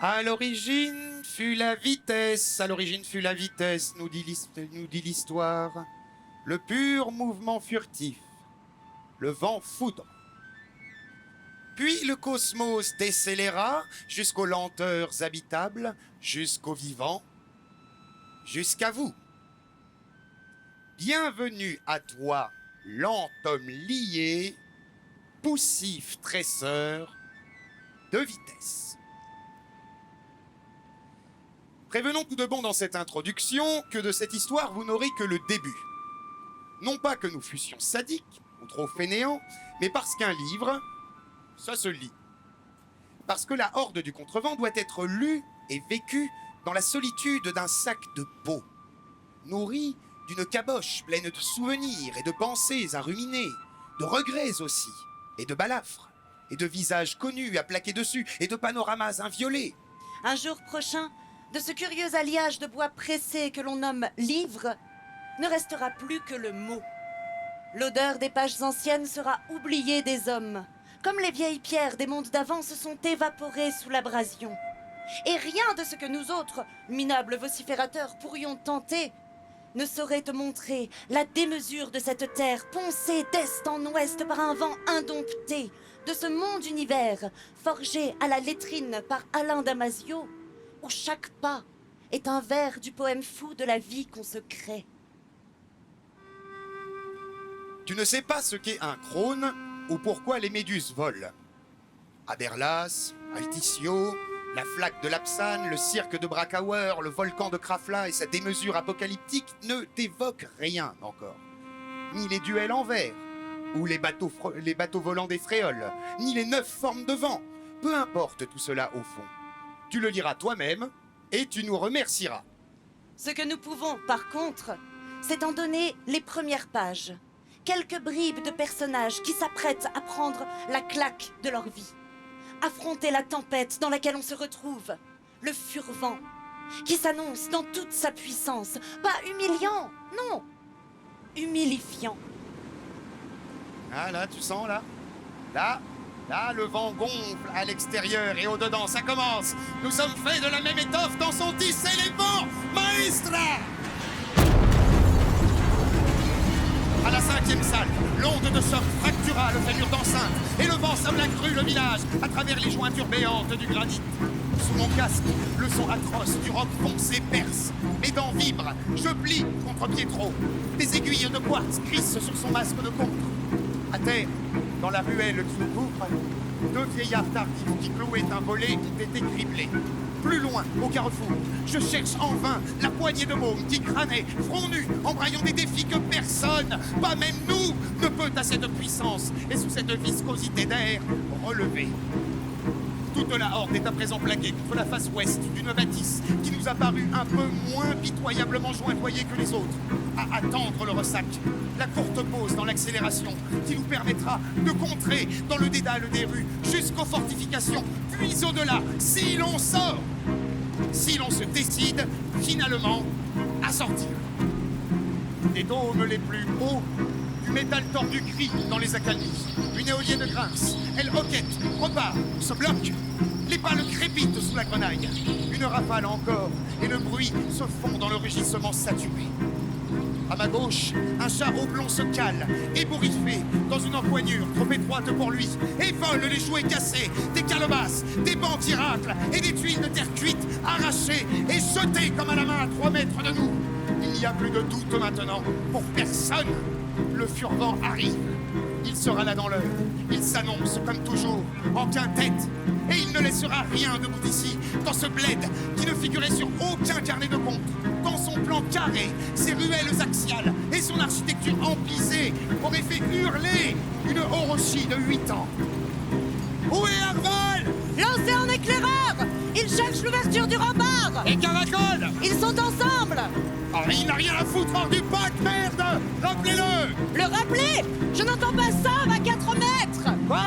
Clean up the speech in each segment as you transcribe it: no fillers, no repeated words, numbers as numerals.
À l'origine fut la vitesse, à l'origine fut la vitesse, nous dit l'histoire. Le pur mouvement furtif, le vent foudre. Puis le cosmos décéléra jusqu'aux lenteurs habitables, jusqu'aux vivants, jusqu'à vous. Bienvenue à toi, lent homme lié, poussif tresseur de vitesse. Prévenons tout de bon dans cette introduction que de cette histoire vous n'aurez que le début. Non pas que nous fussions sadiques ou trop fainéants, mais parce qu'un livre, ça se lit. Parce que la horde du contrevent doit être lue et vécue dans la solitude d'un sac de peau, nourri d'une caboche pleine de souvenirs et de pensées à ruminer, de regrets aussi, et de balafres, et de visages connus à plaquer dessus, et de panoramas inviolés. Un jour prochain, de ce curieux alliage de bois pressé que l'on nomme livre, ne restera plus que le mot. L'odeur des pages anciennes sera oubliée des hommes, comme les vieilles pierres des mondes d'avant se sont évaporées sous l'abrasion. Et rien de ce que nous autres, minables vociférateurs, pourrions tenter, ne saurait te montrer la démesure de cette terre poncée d'est en ouest par un vent indompté, de ce monde univers forgé à la lettrine par Alain Damasio, où chaque pas est un vers du poème fou de la vie qu'on se crée. Tu ne sais pas ce qu'est un crône ou pourquoi les méduses volent. Aberlas, Alticio, la flaque de Lapsane, le cirque de Brakauer, le volcan de Krafla et sa démesure apocalyptique ne t'évoquent rien encore. Ni les duels en verre, ou les bateaux volants des fréoles, ni les 9 formes de vent. Peu importe tout cela au fond. Tu le liras toi-même et tu nous remercieras. Ce que nous pouvons, par contre, c'est en donner les premières pages. Quelques bribes de personnages qui s'apprêtent à prendre la claque de leur vie. Affronter la tempête dans laquelle on se retrouve. Le furvent, qui s'annonce dans toute sa puissance. Pas humiliant, non, humilifiant. Ah là, tu sens là? Là, le vent gonfle à l'extérieur et au-dedans, ça commence. Nous sommes faits de la même étoffe dans son 10 éléments, maestra! À la 5e salle, l'onde de choc fractura le fémur d'enceinte et le vent sembla crue le village à travers les jointures béantes du granit. Sous mon casque, le son atroce du roc foncé perce. Mes dents vibrent, je plie contre Pietro. Des aiguilles de quartz crissent sur son masque de contre. À terre, dans la ruelle qui nous couvre, 2 vieillards tardifs qui clouaient un volet ont été criblés. Plus loin, au carrefour, je cherche en vain la poignée de mômes qui crânaient, front nu, embrayant des défis que personne, pas même nous, ne peut à cette puissance et sous cette viscosité d'air relever. Toute la horde est à présent plaquée contre la face ouest d'une bâtisse qui nous a paru un peu moins pitoyablement jointoyée que les autres. À attendre le ressac, la courte pause dans l'accélération qui nous permettra de contrer dans le dédale des rues jusqu'aux fortifications, puis au-delà, si l'on sort, si l'on se décide finalement à sortir. Des dômes les plus hauts, du métal tordu crie dans les accalmies. Une éolienne grince, elle hoquette, repart, se bloque. Les pales crépitent sous la grenaille. Une rafale encore, et le bruit se fond dans le rugissement saturé. À ma gauche, un char oblong se cale, ébouriffé, dans une empoignure trop étroite pour lui, et vole les jouets cassés, des calebasses, des bancs qui raclent, et des tuiles de terre cuite arrachées et jetées comme à la main à 3 mètres de nous. Il n'y a plus de doute maintenant, pour personne. Le furvent arrive. Il sera là dans l'heure. Il s'annonce comme toujours, en quintette. Et il ne laissera rien debout ici, dans ce bled qui ne figurait sur aucun carnet de compte. Dans son plan carré, ses ruelles axiales et son architecture emplisée auraient fait hurler une Orochi de 8 ans. Où est Arval? Lancez en éclaireur! Ils cherchent l'ouverture du rempart! Et Caracol? Ils sont ensemble! Oh, il n'a rien à foutre hors du pack, merde! Rappelez-le! Le rappeler? Je n'entends pas ça à 4 mètres! Quoi?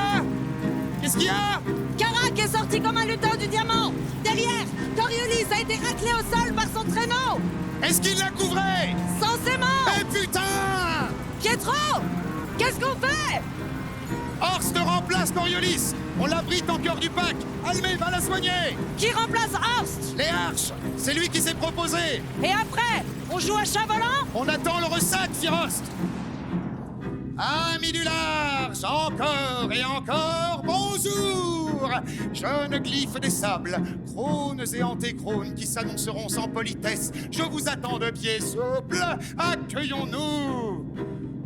Qu'est-ce qu'il y a? Carac est sorti comme un lutin du diamant! Derrière, Coriolis a été raclé au sol par son traîneau! Est-ce qu'il la couvrait? Censément! Eh putain! Pietro! Qu'est-ce qu'on fait? Horst remplace Coriolis. On l'abrite en cœur du pack. Almé va la soigner. Qui remplace Horst? Les Arches, c'est lui qui s'est proposé. Et après, on joue à chat volant? On attend le ressac, Firost. Amis du large, encore et encore, bonjour. Jeunes glyphes des sables, crônes et antécrônes qui s'annonceront sans politesse. Je vous attends de pieds souples, accueillons-nous.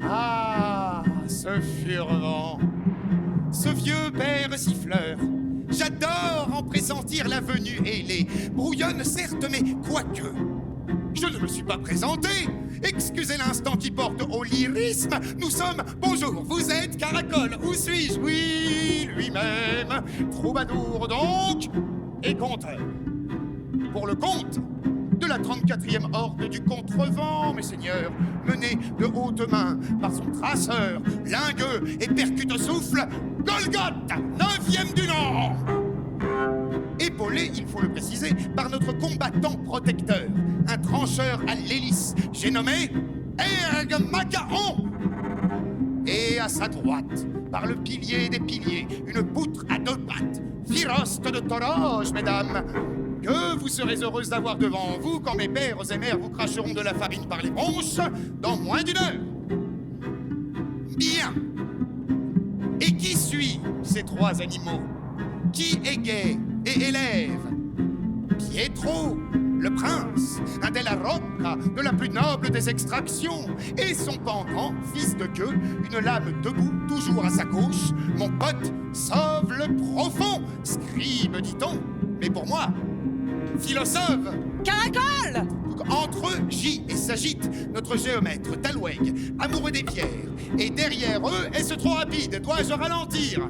Ah, ce furent ce vieux père siffleur. J'adore en pressentir la venue ailée. Brouillonne certes, mais quoique. Je ne me suis pas présenté. Excusez l'instant qui porte au lyrisme. Nous sommes... Bonjour, vous êtes Caracol. Où suis-je? Oui, lui-même. Troubadour donc. Et conteur. Pour le compte de la 34e horde du contrevent, mes seigneurs, menée de haute main par son traceur, lingueux et percute-souffle, Golgoth, 9e du nom. Épaulé, il faut le préciser, par notre combattant protecteur, un trancheur à l'hélice, j'ai nommé Erg Macaon. Et à sa droite, par le pilier des piliers, une poutre à 2 pattes, Firost de Toroge, mesdames, que vous serez heureuse d'avoir devant vous quand mes pères et mères vous cracheront de la farine par les bronches dans moins d'1 heure. Bien. Et qui suit ces 3 animaux? Qui égaye et élève? Pietro, le prince, un della Rocca, de la plus noble des extractions, et son pendant, fils de queue, une lame debout, toujours à sa gauche, mon pote, sauve le profond, scribe, dit-on, mais pour moi, philosophe. Caracol! Entre eux gît et s'agite notre géomètre Talweg, amoureux des pierres, et derrière eux, est-ce trop rapide? Dois-je ralentir?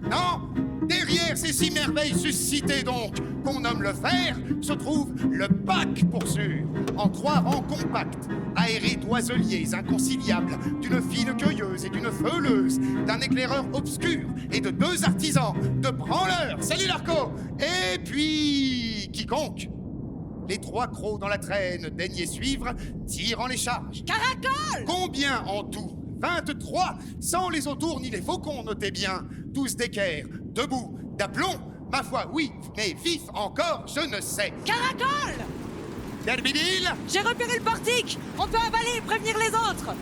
Non? Derrière ces 6 merveilles suscitées donc, qu'on nomme le fer, se trouve le pack pour sûr, en 3 rangs compacts, aérés d'oiseliers inconciliables, d'une fine cueilleuse et d'une feuleuse, d'un éclaireur obscur et de 2 artisans, de branleurs, salut Larco, et puis quiconque. Les 3 crocs dans la traîne daignez suivre, tirant les charges. Caracol! Combien en tout? 23, sans les autours ni les faucons, notez bien. Tous d'équerre, debout, d'aplomb, ma foi, oui, mais vif encore, je ne sais. Caracol! Derbidil? J'ai repéré le portique! On peut avaler et prévenir les autres!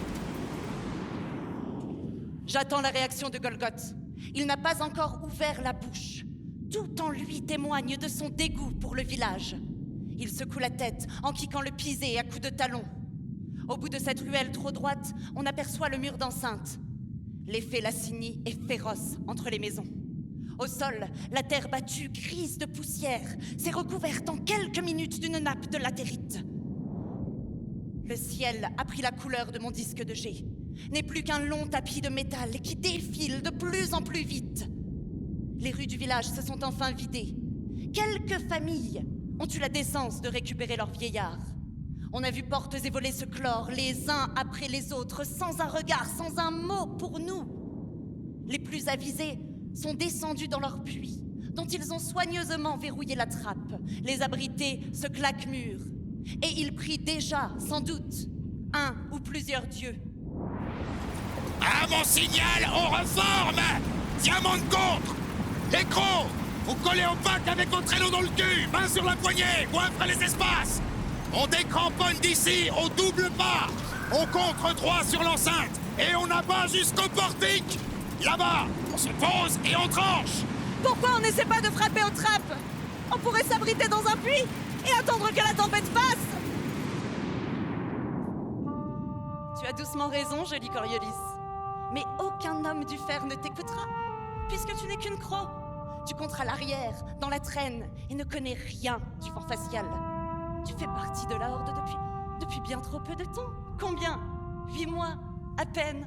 J'attends la réaction de Golgoth. Il n'a pas encore ouvert la bouche. Tout en lui témoigne de son dégoût pour le village. Il secoue la tête en kiquant le pisé à coups de talon. Au bout de cette ruelle trop droite, on aperçoit le mur d'enceinte. L'effet Lassini est féroce entre les maisons. Au sol, la terre battue, grise de poussière, s'est recouverte en quelques minutes d'une nappe de latérite. Le ciel a pris la couleur de mon disque de jet. N'est plus qu'un long tapis de métal qui défile de plus en plus vite. Les rues du village se sont enfin vidées. Quelques familles ont eu la décence de récupérer leurs vieillards. On a vu portes et volets se clore, les uns après les autres, sans un regard, sans un mot pour nous. Les plus avisés sont descendus dans leur puits, dont ils ont soigneusement verrouillé la trappe. Les abrités se claquent-murs. Et ils prient déjà, sans doute, un ou plusieurs dieux. À mon signal, on reforme! Diamant de contre! Les crocs! Vous collez au pack avec vos traîneaux dans le cul! Main sur la poignée! Goinfre les espaces! On décramponne d'ici au double pas! On contre 3 sur l'enceinte! Et on abat jusqu'au portique! Là-bas, on se pose et on tranche! Pourquoi on n'essaie pas de frapper aux trappes? On pourrait s'abriter dans un puits et attendre que la tempête passe! Tu as doucement raison, joli Coriolis. Mais aucun homme du fer ne t'écoutera, puisque tu n'es qu'une croc. Tu comptes à l'arrière, dans la traîne, et ne connais rien du vent facial. Tu fais partie de la horde depuis bien trop peu de temps. Combien? 8 mois, à peine.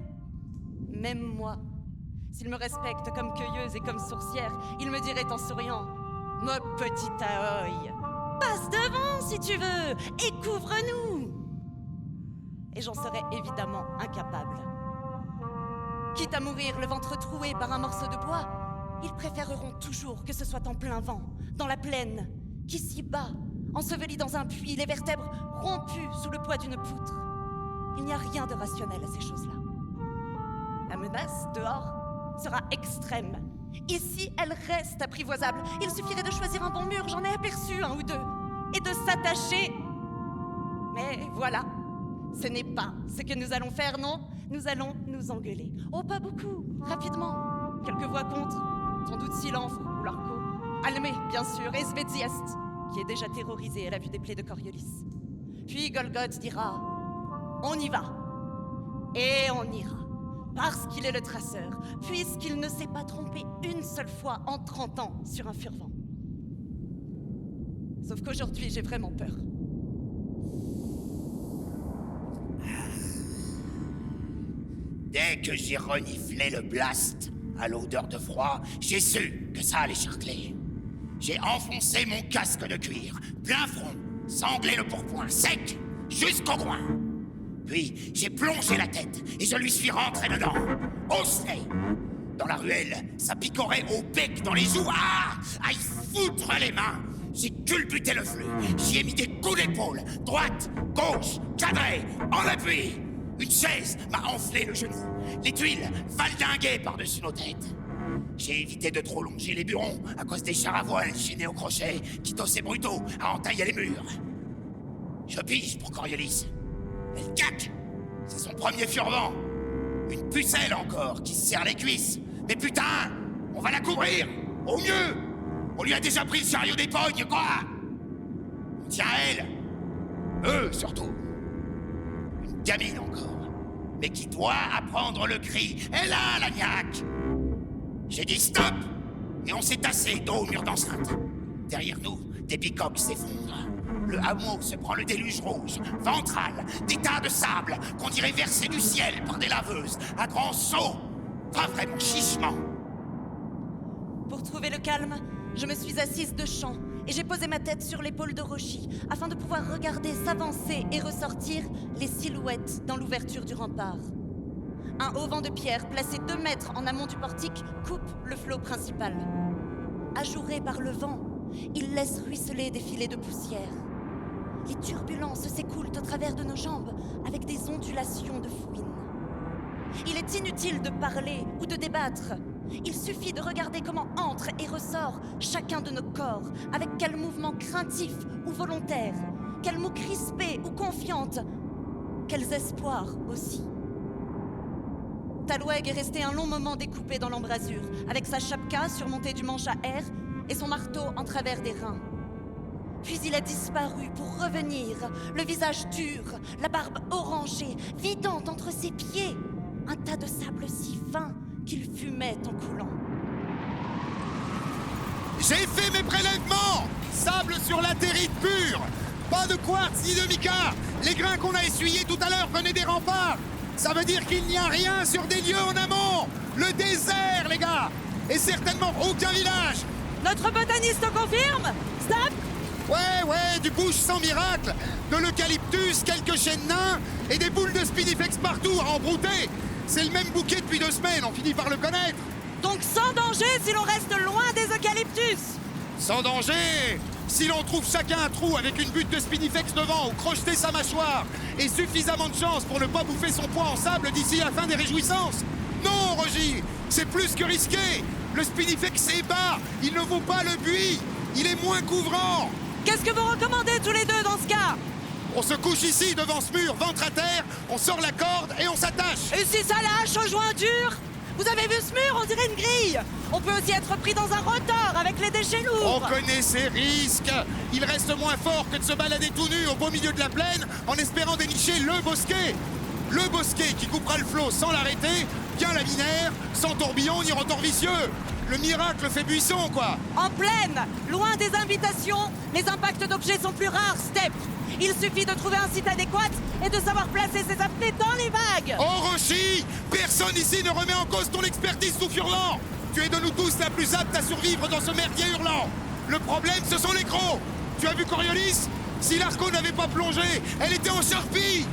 Même moi. S'il me respecte comme cueilleuse et comme sourcière, il me dirait en souriant: « Ma petite Aoi, passe devant si tu veux, et couvre-nous !» Et j'en serais évidemment incapable. Quitte à mourir le ventre troué par un morceau de bois, ils préféreront toujours que ce soit en plein vent, dans la plaine, qu'ici bas, enseveli dans un puits, les vertèbres rompues sous le poids d'une poutre. Il n'y a rien de rationnel à ces choses-là. La menace, dehors, sera extrême. Ici, elle reste apprivoisable. Il suffirait de choisir un bon mur, j'en ai aperçu un ou deux, et de s'attacher. Mais voilà, ce n'est pas ce que nous allons faire, non? Nous allons nous engueuler. Oh, pas beaucoup, rapidement. Quelques voix contre, sans doute Silence ou Larco. Almé, bien sûr, et Svedziest, qui est déjà terrorisé à la vue des plaies de Coriolis. Puis Golgoth dira « On y va !» Et on ira. Parce qu'il est le traceur, puisqu'il ne s'est pas trompé une seule fois en 30 ans sur un furvent. Sauf qu'aujourd'hui, j'ai vraiment peur. Dès que j'ai reniflé le blast à l'odeur de froid, j'ai su que ça allait charcler. J'ai enfoncé mon casque de cuir, plein front, sanglé le pourpoint, sec, jusqu'au groin. Puis j'ai plongé la tête et je lui suis rentré dedans, au snake. Dans la ruelle, ça picorait au bec dans les joues. Ah! À y foutre les mains! J'ai culbuté le flux, j'y ai mis des coups d'épaule, droite, gauche, cadré, en appui. Une chaise m'a enflé le genou, les tuiles valdinguaient par-dessus nos têtes. J'ai évité de trop longer les burons à cause des chars à voile chaînés au crochet qui tossaient brutaux à entailler les murs. Je pige pour Coriolis. Elle caque. C'est son premier furvent. Une pucelle encore qui se serre les cuisses. Mais putain, on va la couvrir. Au mieux. On lui a déjà pris le chariot des pognes, quoi. On tient à elle. Eux, surtout. Une gamine encore. Mais qui doit apprendre le cri. Elle a la niaque. J'ai dit stop. Et on s'est tassé dos au mur d'enceinte. Derrière nous, des bicoques s'effondrent. Le hameau se prend le déluge rouge, ventral, des tas de sable qu'on dirait versés du ciel par des laveuses, à grands sauts. Pas vraiment chichement. Pour trouver le calme, je me suis assise de champ et j'ai posé ma tête sur l'épaule de Roshi afin de pouvoir regarder s'avancer et ressortir les silhouettes dans l'ouverture du rempart. Un auvent de pierre placé 2 mètres en amont du portique coupe le flot principal. Ajouré par le vent, il laisse ruisseler des filets de poussière. Les turbulences s'écoulent au travers de nos jambes avec des ondulations de fouine. Il est inutile de parler ou de débattre. Il suffit de regarder comment entre et ressort chacun de nos corps, avec quel mouvement craintif ou volontaire, quel mot crispé ou confiante, quels espoirs aussi. Talweg est resté un long moment découpé dans l'embrasure, avec sa chapka surmontée du manche à air et son marteau en travers des reins. Puis il a disparu pour revenir, le visage dur, la barbe orangée, vidant entre ses pieds, un tas de sable si fin qu'il fumait en coulant. J'ai fait mes prélèvements! Sable sur latérite pure! Pas de quartz ni de mica! Les grains qu'on a essuyés tout à l'heure venaient des remparts! Ça veut dire qu'il n'y a rien sur des lieux en amont! Le désert, les gars! Et certainement aucun village! Notre botaniste confirme? Stop! Ouais, du bush sans miracle! De l'eucalyptus, quelques chênes nains et des boules de spinifex partout à embrouter! C'est le même bouquet depuis 2 semaines, on finit par le connaître! Donc sans danger si l'on reste loin des eucalyptus! Sans danger! Si l'on trouve chacun un trou avec une butte de spinifex devant ou crocheter sa mâchoire et suffisamment de chance pour ne pas bouffer son poids en sable d'ici la fin des réjouissances! Non, Rogy! C'est plus que risqué! Le spinifex est bas! Il ne vaut pas le buis! Il est moins couvrant! Qu'est-ce que vous recommandez tous les deux dans ce cas? On se couche ici devant ce mur, ventre à terre, on sort la corde et on s'attache! Et si ça lâche aux jointures? Vous avez vu ce mur? On dirait une grille! On peut aussi être pris dans un rotor avec les déchets On lourds! connaît ces risques! Il reste moins fort que de se balader tout nu au beau milieu de la plaine en espérant dénicher le bosquet! Le bosquet qui coupera le flot sans l'arrêter, bien laminaire, sans tourbillon ni rotor vicieux! Le miracle fait buisson, quoi! En plaine, loin des invitations, les impacts d'objets sont plus rares, Step! Il suffit de trouver un site adéquat et de savoir placer ses apnées dans les vagues! Oh, Roshi! Personne ici ne remet en cause ton expertise sous Furlan! Tu es de nous tous la plus apte à survivre dans ce merdier hurlant! Le problème, ce sont les crocs! Tu as vu Coriolis? Si l'Arco n'avait pas plongé, elle était en charpie!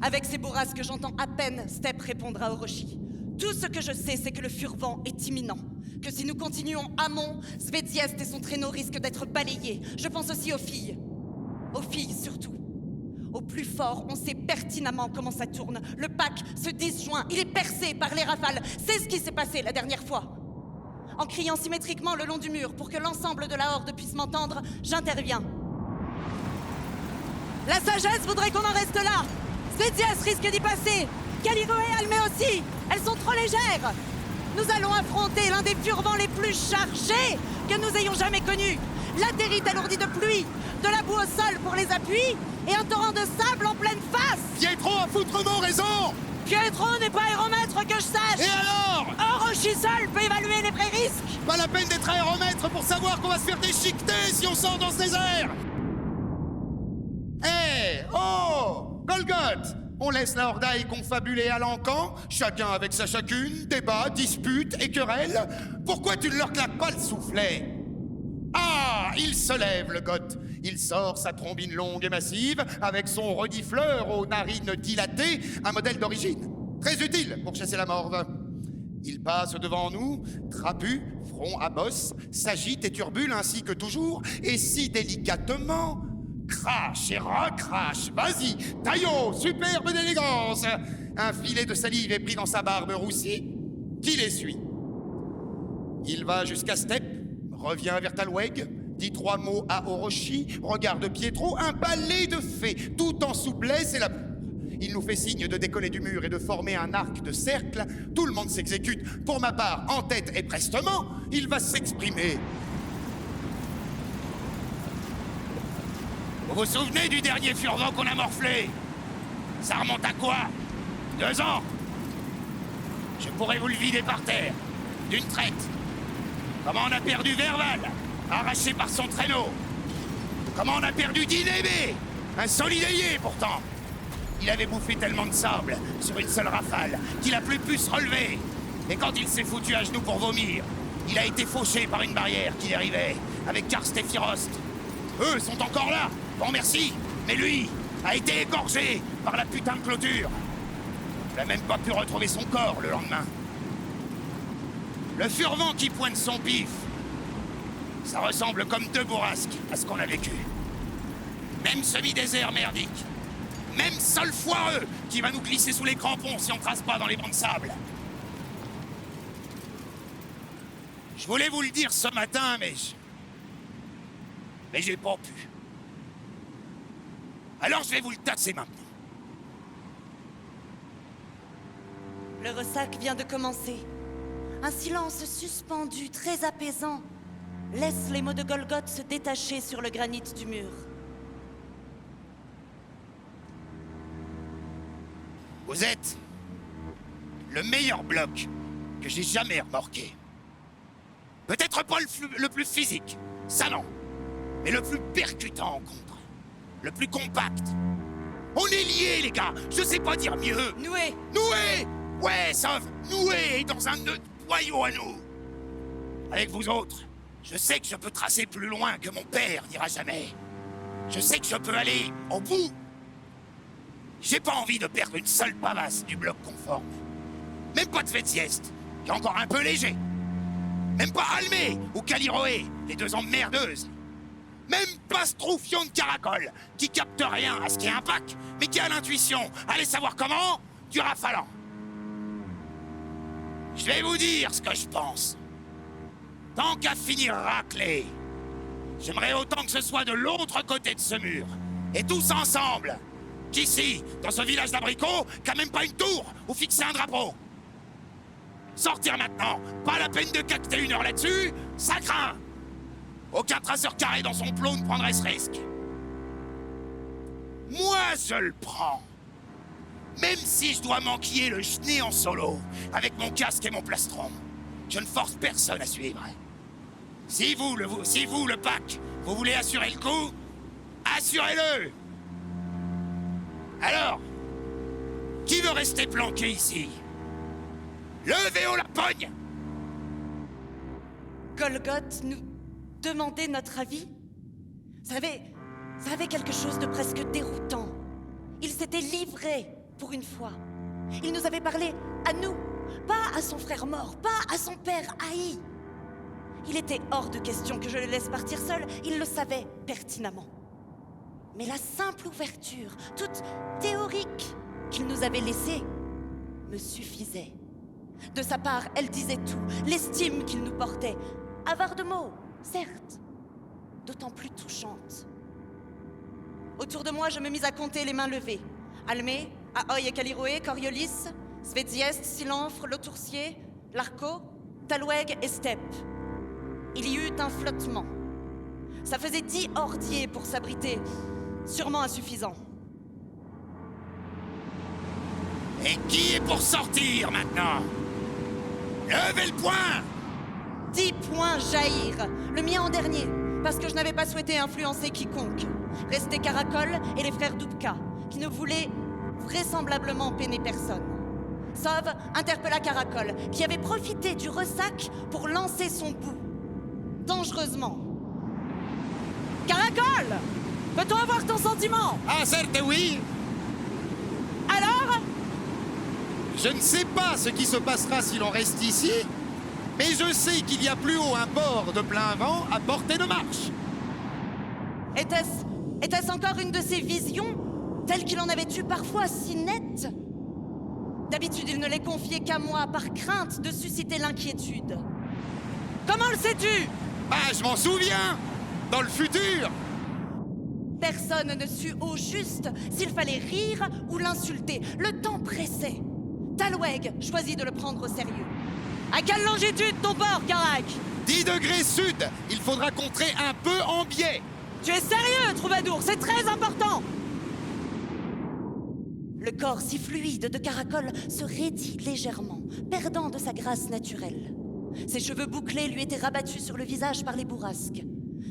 Avec ces bourrasques, j'entends à peine Step répondre à Orochi. Tout ce que je sais, c'est que le furvent est imminent. Que si nous continuons amont, Svedziest et son traîneau risquent d'être balayés. Je pense aussi aux filles. Aux filles surtout. Aux plus fort, on sait pertinemment comment ça tourne. Le pack se disjoint, il est percé par les rafales. C'est ce qui s'est passé la dernière fois. En criant symétriquement le long du mur pour que l'ensemble de la horde puisse m'entendre, j'interviens. La sagesse voudrait qu'on en reste là. Svetias risque d'y passer. Kaliro et Almé aussi. Elles sont trop légères. Nous allons affronter l'un des furvents les plus chargés que nous ayons jamais connus. Latérite alourdie de pluie, de la boue au sol pour les appuis et un torrent de sable en pleine face. Pietro a foutrement raison! Pietro n'est pas aéromètre que je sache. Et alors? Orochi seul peut évaluer les vrais risques. Pas la peine d'être aéromètre pour savoir qu'on va se faire déchiqueter si on sort dans ce désert! Hé! Oh! Golgoth! On laisse la Hordaille confabuler à l'encan, chacun avec sa chacune, débat, dispute et querelle. Pourquoi tu ne leur claques pas le soufflet? Ah! Il se lève, le goth. Il sort sa trombine longue et massive, avec son redifleur aux narines dilatées, un modèle d'origine. Très utile pour chasser la morve. Il passe devant nous, trapu, front à bosse, s'agite et turbule ainsi que toujours, et si délicatement... Crache et recrache, vas-y, taillot, superbe d'élégance. Un filet de salive est pris dans sa barbe roussie, qui l'essuie. Il va jusqu'à Steppe, revient vers Talweg, dit 3 mots à Orochi, regarde Pietro, un ballet de fées, tout en souplesse et l'amour. Il nous fait signe de décoller du mur et de former un arc de cercle. Tout le monde s'exécute. Pour ma part, en tête et prestement, il va s'exprimer. Vous vous souvenez du dernier furvent qu'on a morflé? Ça remonte à quoi? 2 ans? Je pourrais vous le vider par terre, d'une traite. Comment on a perdu Verval, arraché par son traîneau? Comment on a perdu Dinébé, un solide ailier pourtant? Il avait bouffé tellement de sable sur une seule rafale qu'il a plus pu se relever. Et quand il s'est foutu à genoux pour vomir, il a été fauché par une barrière qui dérivait avec Karst et Firost. Eux sont encore là, bon merci, mais lui a été égorgé par la putain de clôture. Il n'a même pas pu retrouver son corps le lendemain. Le furvent qui pointe son pif, ça ressemble comme 2 bourrasques à ce qu'on a vécu. Même semi-désert merdique, même sol foireux qui va nous glisser sous les crampons si on trace pas dans les bancs de sable. Je voulais vous le dire ce matin, mais j'ai pas pu. Alors je vais vous le tasser maintenant. Le ressac vient de commencer. Un silence suspendu, très apaisant, laisse les mots de Golgoth se détacher sur le granit du mur. Vous êtes le meilleur bloc que j'ai jamais remorqué. Peut-être pas le plus physique, ça non, mais le plus percutant en contre, le plus compact. On est liés, les gars, je sais pas dire mieux. Noué! Noué! Ouais, sauf noué dans un nœud de boyau à nous. Avec vous autres, je sais que je peux tracer plus loin que mon père n'ira jamais. Je sais que je peux aller au bout. J'ai pas envie de perdre une seule pavasse du bloc conforme. Même pas de Svetias, qui est encore un peu léger. Même pas Almé ou Kaliroé, les 2 emmerdeuses. Même pas Stroufion de Caracol, qui capte rien à ce qui est un pack, mais qui a l'intuition, allez savoir comment, du rafalant. Je vais vous dire ce que je pense. Tant qu'à finir raclé, j'aimerais autant que ce soit de l'autre côté de ce mur. Et tous ensemble, qu'ici, dans ce village d'abricots, qui a même pas une tour où fixer un drapeau. Sortir maintenant, pas la peine de cacter 1 heure là-dessus, ça craint. Aucun traceur carré dans son plot ne prendrait ce risque. Moi, je le prends. Même si je dois m'enquiller le genet en solo, avec mon casque et mon plastron, je ne force personne à suivre. Si vous, le pack, vous voulez assurer le coup, assurez-le. Alors, qui veut rester planqué ici? Levez haut la pogne! Golgoth nous demandait notre avis. Ça avait quelque chose de presque déroutant. Il s'était livré pour une fois. Il nous avait parlé à nous, pas à son frère mort, pas à son père haï. Il était hors de question que je le laisse partir seul, il le savait pertinemment. Mais la simple ouverture, toute théorique, qu'il nous avait laissée, me suffisait. De sa part, elle disait tout, l'estime qu'il nous portait. Avare de mots, certes, d'autant plus touchante. Autour de moi, je me mis à compter les mains levées. Almé, Ahoy et Caliroé, Coriolis, Svedziest, Silanfre, Lautourcier, Larco, Talweg et Steppe. Il y eut un flottement. Ça faisait 10 ordiers pour s'abriter. Sûrement insuffisant. Et qui est pour sortir maintenant? Levez le poing! 10 points jaillir, le mien en dernier, parce que je n'avais pas souhaité influencer quiconque. Restaient Caracol et les frères Dubka, qui ne voulaient vraisemblablement peiner personne. Sauve interpella Caracol, qui avait profité du ressac pour lancer son bout. Dangereusement. Caracol! Peut-on avoir ton sentiment? Ah, certes, oui! Alors? Je ne sais pas ce qui se passera si l'on reste ici, mais je sais qu'il y a plus haut un port de plein vent à portée de marche. Était-ce encore une de ces visions, telles qu'il en avait eu parfois si nettes? D'habitude, il ne les confiait qu'à moi, par crainte de susciter l'inquiétude. Comment le sais-tu? Ah, je m'en souviens! Dans le futur! Personne ne sut au juste s'il fallait rire ou l'insulter. Le temps pressait. Talweg choisit de le prendre au sérieux. À quelle longitude ton port, Carac? 10 degrés sud! Il faudra contrer un peu en biais! Tu es sérieux, troubadour? C'est très important! Le corps si fluide de Caracol se raidit légèrement, perdant de sa grâce naturelle. Ses cheveux bouclés lui étaient rabattus sur le visage par les bourrasques.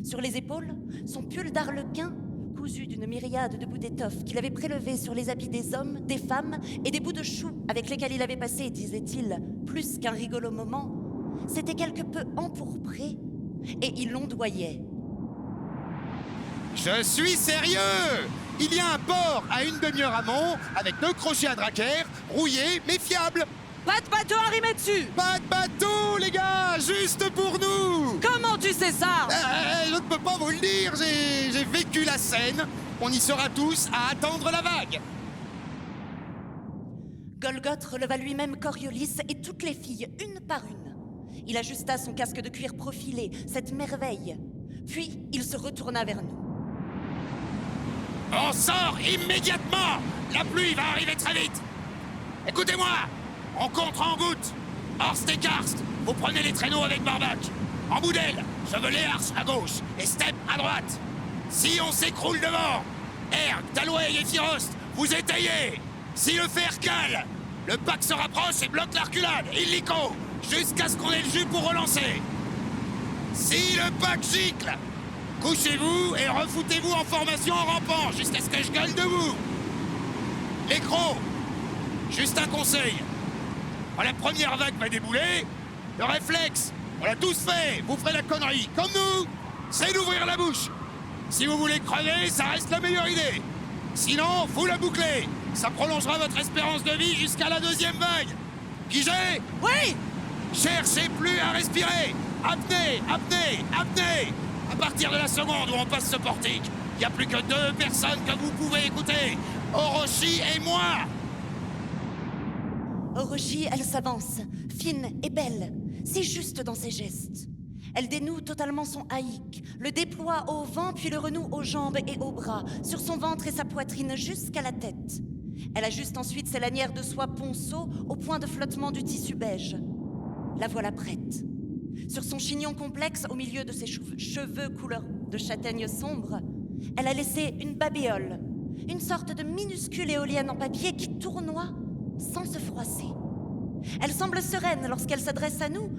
Sur les épaules, son pull d'arlequin, cousu d'une myriade de bouts d'étoffe qu'il avait prélevés sur les habits des hommes, des femmes et des bouts de choux avec lesquels il avait passé, disait-il, plus qu'un rigolo moment, s'était quelque peu empourpré et il l'ondoyait. Je suis sérieux! Il y a un port à une demi-heure amont, avec 2 crochets à dracaire, rouillés mais fiables. Pas de bateau arrimé dessus! Pas de bateau, les gars! Juste pour nous! Comment tu sais ça? Je ne peux pas vous le dire, j'ai vécu la scène. On y sera tous à attendre la vague. Golgoth releva lui-même Coriolis et toutes les filles, une par une. Il ajusta son casque de cuir profilé, cette merveille. Puis, il se retourna vers nous. On sort immédiatement! La pluie va arriver très vite! Écoutez-moi! On contre en goutte! Horst et Karst, vous prenez les traîneaux avec Barbac. En bout d'aile, je veux Léars à gauche et Steppe à droite. Si on s'écroule devant, Erg, Talweg et Firost, vous étayez! Si le fer cale, le pack se rapproche et bloque l'arculade, illico, jusqu'à ce qu'on ait le jus pour relancer. Si le pack gicle, couchez-vous et refoutez-vous en formation en rampant, jusqu'à ce que je gueule debout. Les crocs, juste un conseil. Quand la première vague va débouler, le réflexe, on l'a tous fait, vous ferez la connerie, comme nous, c'est d'ouvrir la bouche. Si vous voulez crever, ça reste la meilleure idée. Sinon, vous la bouclez. Ça prolongera votre espérance de vie jusqu'à la 2e vague. Pigé? Oui! Cherchez plus à respirer. Apnée, apnée, apnée. À partir de la seconde où on passe ce portique, il n'y a plus que 2 personnes que vous pouvez écouter. Orochi et moi. Orochi, elle s'avance, fine et belle, si juste dans ses gestes. Elle dénoue totalement son haïk, le déploie au vent puis le renoue aux jambes et aux bras, sur son ventre et sa poitrine jusqu'à la tête. Elle ajuste ensuite ses lanières de soie ponceau au point de flottement du tissu beige. La voilà prête. Sur son chignon complexe, au milieu de ses cheveux couleur de châtaigne sombre, elle a laissé une babéole, une sorte de minuscule éolienne en papier qui tournoie sans se froisser. Elle semble sereine lorsqu'elle s'adresse à nous,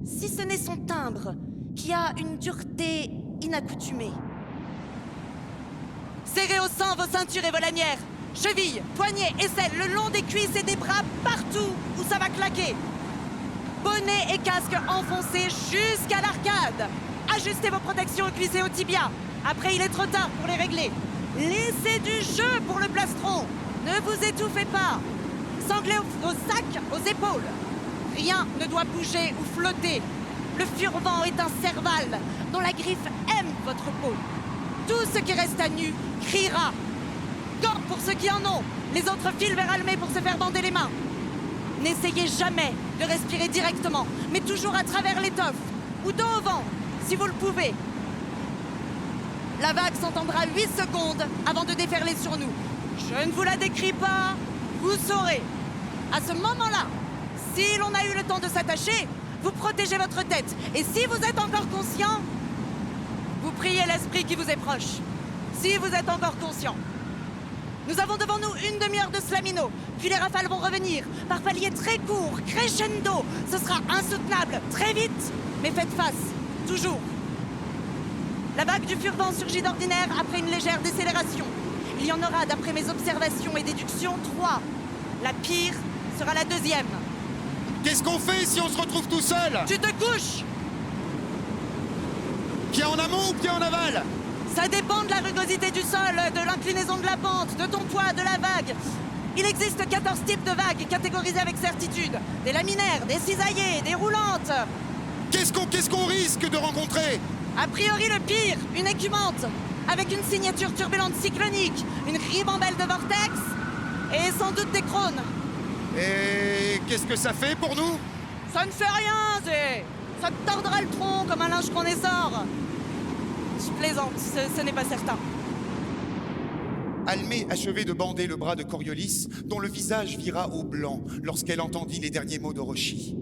si ce n'est son timbre, qui a une dureté inaccoutumée. Serrez au sang vos ceintures et vos lanières, chevilles, poignets, aisselles, le long des cuisses et des bras, partout où ça va claquer. Bonnet et casque enfoncés jusqu'à l'arcade. Ajustez vos protections aux cuisses et aux tibias. Après, il est trop tard pour les régler. Laissez du jeu pour le plastron. Ne vous étouffez pas. Sanglez au sac, aux épaules. Rien ne doit bouger ou flotter. Le furvent est un serval dont la griffe aime votre peau. Tout ce qui reste à nu criera. Gants pour ceux qui en ont. Les autres filent vers Almé pour se faire bander les mains. N'essayez jamais de respirer directement, mais toujours à travers l'étoffe, ou dos au vent, si vous le pouvez. La vague s'entendra 8 secondes avant de déferler sur nous. Je ne vous la décris pas, vous saurez. À ce moment-là, si l'on a eu le temps de s'attacher, vous protégez votre tête. Et si vous êtes encore conscient, vous priez l'esprit qui vous est proche. Si vous êtes encore conscient. Nous avons devant nous une demi-heure de slamino, puis les rafales vont revenir, par paliers très courts, crescendo. Ce sera insoutenable, très vite, mais faites face, toujours. La vague du furvent surgit d'ordinaire après une légère décélération. Il y en aura, d'après mes observations et déductions, 3. La pire sera la deuxième. Qu'est-ce qu'on fait si on se retrouve tout seul? Tu te couches! Pied en amont ou pied en aval? Ça dépend de la rugosité du sol, de l'inclinaison de la pente, de ton poids, de la vague. Il existe 14 types de vagues catégorisées avec certitude. Des laminaires, des cisaillées, des roulantes. Qu'est-ce qu'on risque de rencontrer? A priori le pire, une écumante, avec une signature turbulente cyclonique, une ribambelle de vortex et sans doute des crônes. Et qu'est-ce que ça fait pour nous? Ça ne fait rien, Zé. Ça te tordra le tronc comme un linge qu'on essore. Je plaisante, ce n'est pas certain. Almé achevait de bander le bras de Coriolis, dont le visage vira au blanc lorsqu'elle entendit les derniers mots d'Orochi.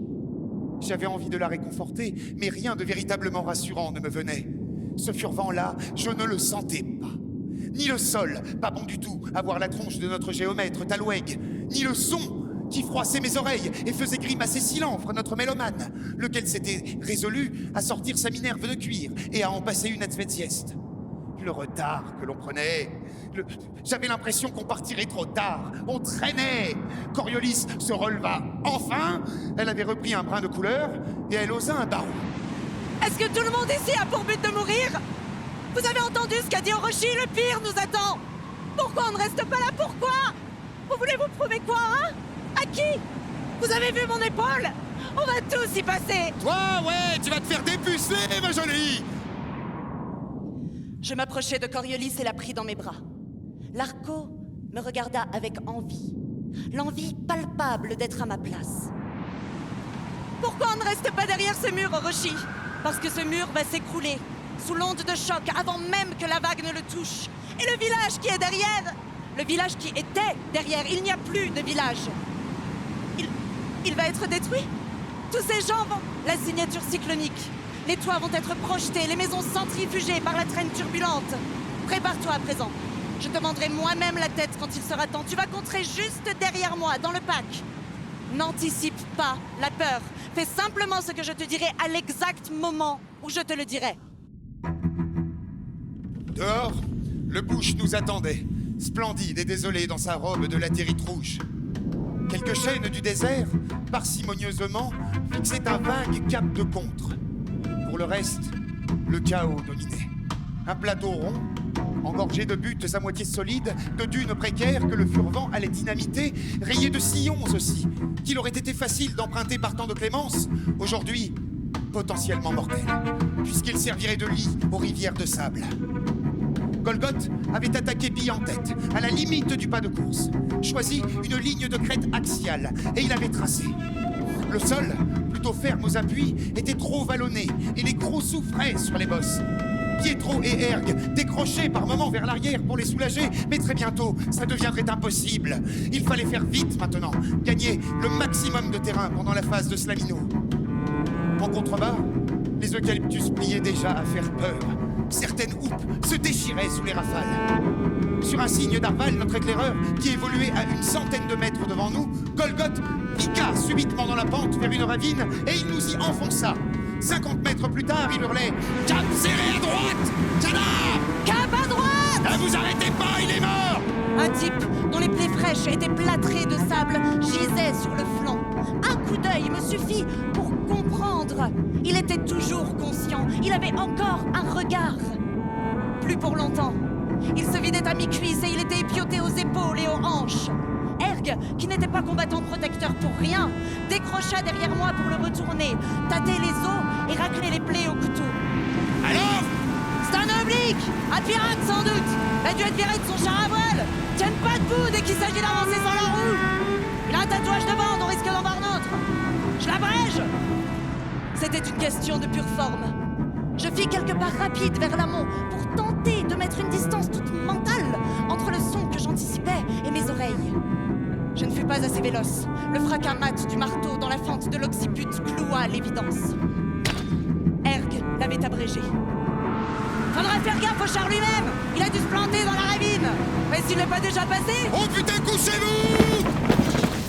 J'avais envie de la réconforter, mais rien de véritablement rassurant ne me venait. Ce furvent-là, je ne le sentais pas. Ni le sol, pas bon du tout, à voir la tronche de notre géomètre Talweg, ni le son qui froissait mes oreilles et faisait grimacer Silenfre, notre mélomane, lequel s'était résolu à sortir sa Minerve de cuir et à en passer une Adventieste. Le retard que l'on prenait, j'avais l'impression qu'on partirait trop tard, on traînait. Coriolis se releva enfin, elle avait repris un brin de couleur et elle osa un barreau. Est-ce que tout le monde ici a pour but de mourir? Vous avez entendu ce qu'a dit Orochi? Le pire nous attend. Pourquoi on ne reste pas là? Pourquoi? Vous voulez vous prouver quoi, hein? À qui? Vous avez vu mon épaule? On va tous y passer. Toi, ouais, tu vas te faire dépuceler, ma jolie. Je m'approchai de Coriolis et la pris dans mes bras. L'arco me regarda avec envie. L'envie palpable d'être à ma place. Pourquoi on ne reste pas derrière ce mur, Orochi? Parce que ce mur va s'écrouler, sous l'onde de choc, avant même que la vague ne le touche. Et le village qui est derrière, le village qui était derrière, il n'y a plus de village. Il va être détruit. Tous ces gens vont... La signature cyclonique. Les toits vont être projetés, les maisons centrifugées par la traîne turbulente. Prépare-toi à présent. Je te vendrai moi-même la tête quand il sera temps. Tu vas contrer juste derrière moi, dans le pack. N'anticipe pas la peur. Fais simplement ce que je te dirai à l'exact moment où je te le dirai. Dehors, le bouche nous attendait, splendide et désolé dans sa robe de latérite rouge. Quelques chênes du désert, parcimonieusement, fixaient un vague cap de contre. Pour le reste, le chaos dominait. Un plateau rond, engorgé de buttes à moitié solides, de dunes précaires que le furvent allait dynamiter, rayé de sillons aussi, qu'il aurait été facile d'emprunter par temps de clémence, aujourd'hui potentiellement mortel, puisqu'il servirait de lit aux rivières de sable. Golgoth avait attaqué bille en tête, à la limite du pas de course, choisi une ligne de crête axiale, et il avait tracé. Le sol, plutôt ferme aux appuis, était trop vallonné, et les crocs souffraient sur les bosses. Pietro et Erg décrochaient par moments vers l'arrière pour les soulager, mais très bientôt, ça deviendrait impossible. Il fallait faire vite maintenant, gagner le maximum de terrain pendant la phase de Slamino. En contrebas, les eucalyptus pliaient déjà à faire peur. Certaines houppes se déchiraient sous les rafales. Sur un signe d'Arval, notre éclaireur, qui évoluait à une centaine de mètres devant nous, Golgoth piqua subitement dans la pente vers une ravine et il nous y enfonça. 50 mètres plus tard, il hurlait « Cap serré à droite! Cadavre! Cap à droite! Ne vous arrêtez pas, il est mort !» Un type dont les plaies fraîches étaient plâtrées de sable gisait sur le flanc. Un coup d'œil me suffit pour comprendre. Il était toujours conscient. Il avait encore un regard. Plus pour longtemps. Il se vidait à mi-cuisse et il était épioté aux épaules et aux hanches. Erg, qui n'était pas combattant protecteur pour rien, décrocha derrière moi pour le retourner, tâter les os et racler les plaies au couteau. Alors? C'est un homme, flic! Un pirate sans doute! Il a dû être viré de son char à voile! Tienne pas debout dès qu'il s'agit d'avancer sans la roue! Il a un tatouage de bande, on risque d'en voir un autre! Je l'abrège! C'était une question de pure forme. Je fis quelques pas rapides vers l'amont pour tenter de mettre une distance toute mentale entre le son que j'anticipais et mes oreilles. Je ne fus pas assez véloce. Le fracas mat du marteau dans la fente de l'occiput cloua l'évidence. Erg l'avait abrégé. Faudrait faire gaffe au char lui-même! Il a dû se planter dans la ravine! Mais s'il n'est pas déjà passé? Oh putain, couchez-vous!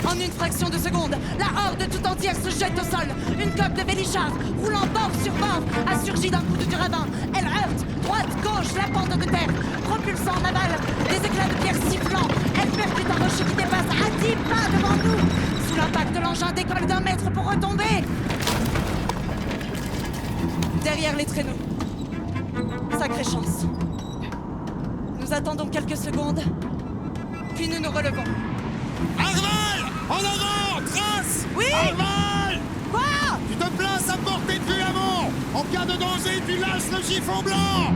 En une fraction de seconde, la horde tout entière se jette au sol. Une coque de Vélichard, roulant bord sur bord, a surgi d'un coup du ravin. Elle heurte, droite, gauche, la pente de terre, propulsant en aval, des éclats de pierre sifflants. Elle percute un rocher qui dépasse à 10 pas devant nous. Sous l'impact, l'engin décolle d'1 mètre pour retomber. Derrière les traîneaux. Sacrée chance. Nous attendons quelques secondes, puis nous nous relevons. Arval! En avant! Trace! Oui! Arval! Quoi? Tu te places à portée de vue avant! En cas de danger, tu lâches le chiffon blanc!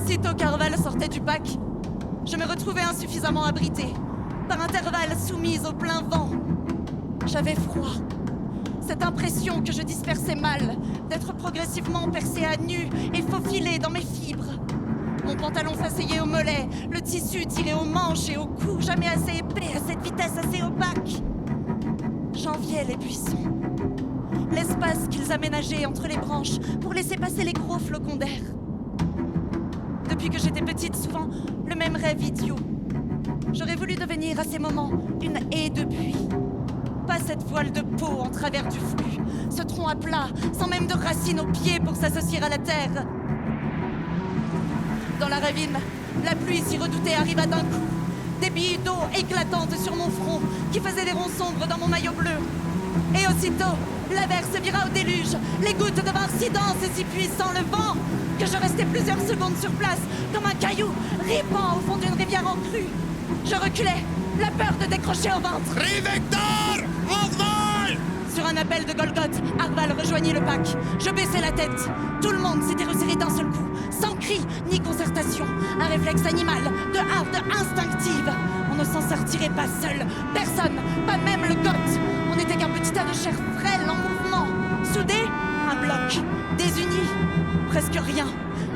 Sitôt qu'Arval sortait du bac, je me retrouvais insuffisamment abritée, par intervalles soumise au plein vent. J'avais froid. Cette impression que je dispersais mal, d'être progressivement percée à nu et faufilée dans mes fibres. Mon pantalon s'asseyait au mollet, le tissu tiré aux manches et au cou, jamais assez épais, à cette vitesse assez opaque. J'enviais les buissons. L'espace qu'ils aménageaient entre les branches pour laisser passer les gros flocons d'air. Depuis que j'étais petite, souvent, le même rêve idiot. J'aurais voulu devenir à ces moments une haie de pluie. Pas cette voile de peau en travers du flux, ce tronc à plat, sans même de racines aux pieds pour s'associer à la terre. Dans la ravine, la pluie si redoutée arriva d'un coup. Des billes d'eau éclatantes sur mon front qui faisaient des ronds sombres dans mon maillot bleu. Et aussitôt, l'averse vira au déluge. Les gouttes devinrent si denses et si puissants le vent que je restais plusieurs secondes sur place, comme un caillou ripant au fond d'une rivière en crue. Je reculais, la peur de décrocher au ventre. Rivector! Arval! Sur un appel de Golgoth, Arval rejoignit le pack. Je baissai la tête. Tout le monde s'était resserré d'un seul coup, sans cri ni concertation. Un réflexe animal, de harde instinctive. On ne s'en sortirait pas seul. Personne, pas même le goth. On n'était qu'un petit tas de chair frêle en mouvement. Soudé, un bloc. Désunis, presque rien.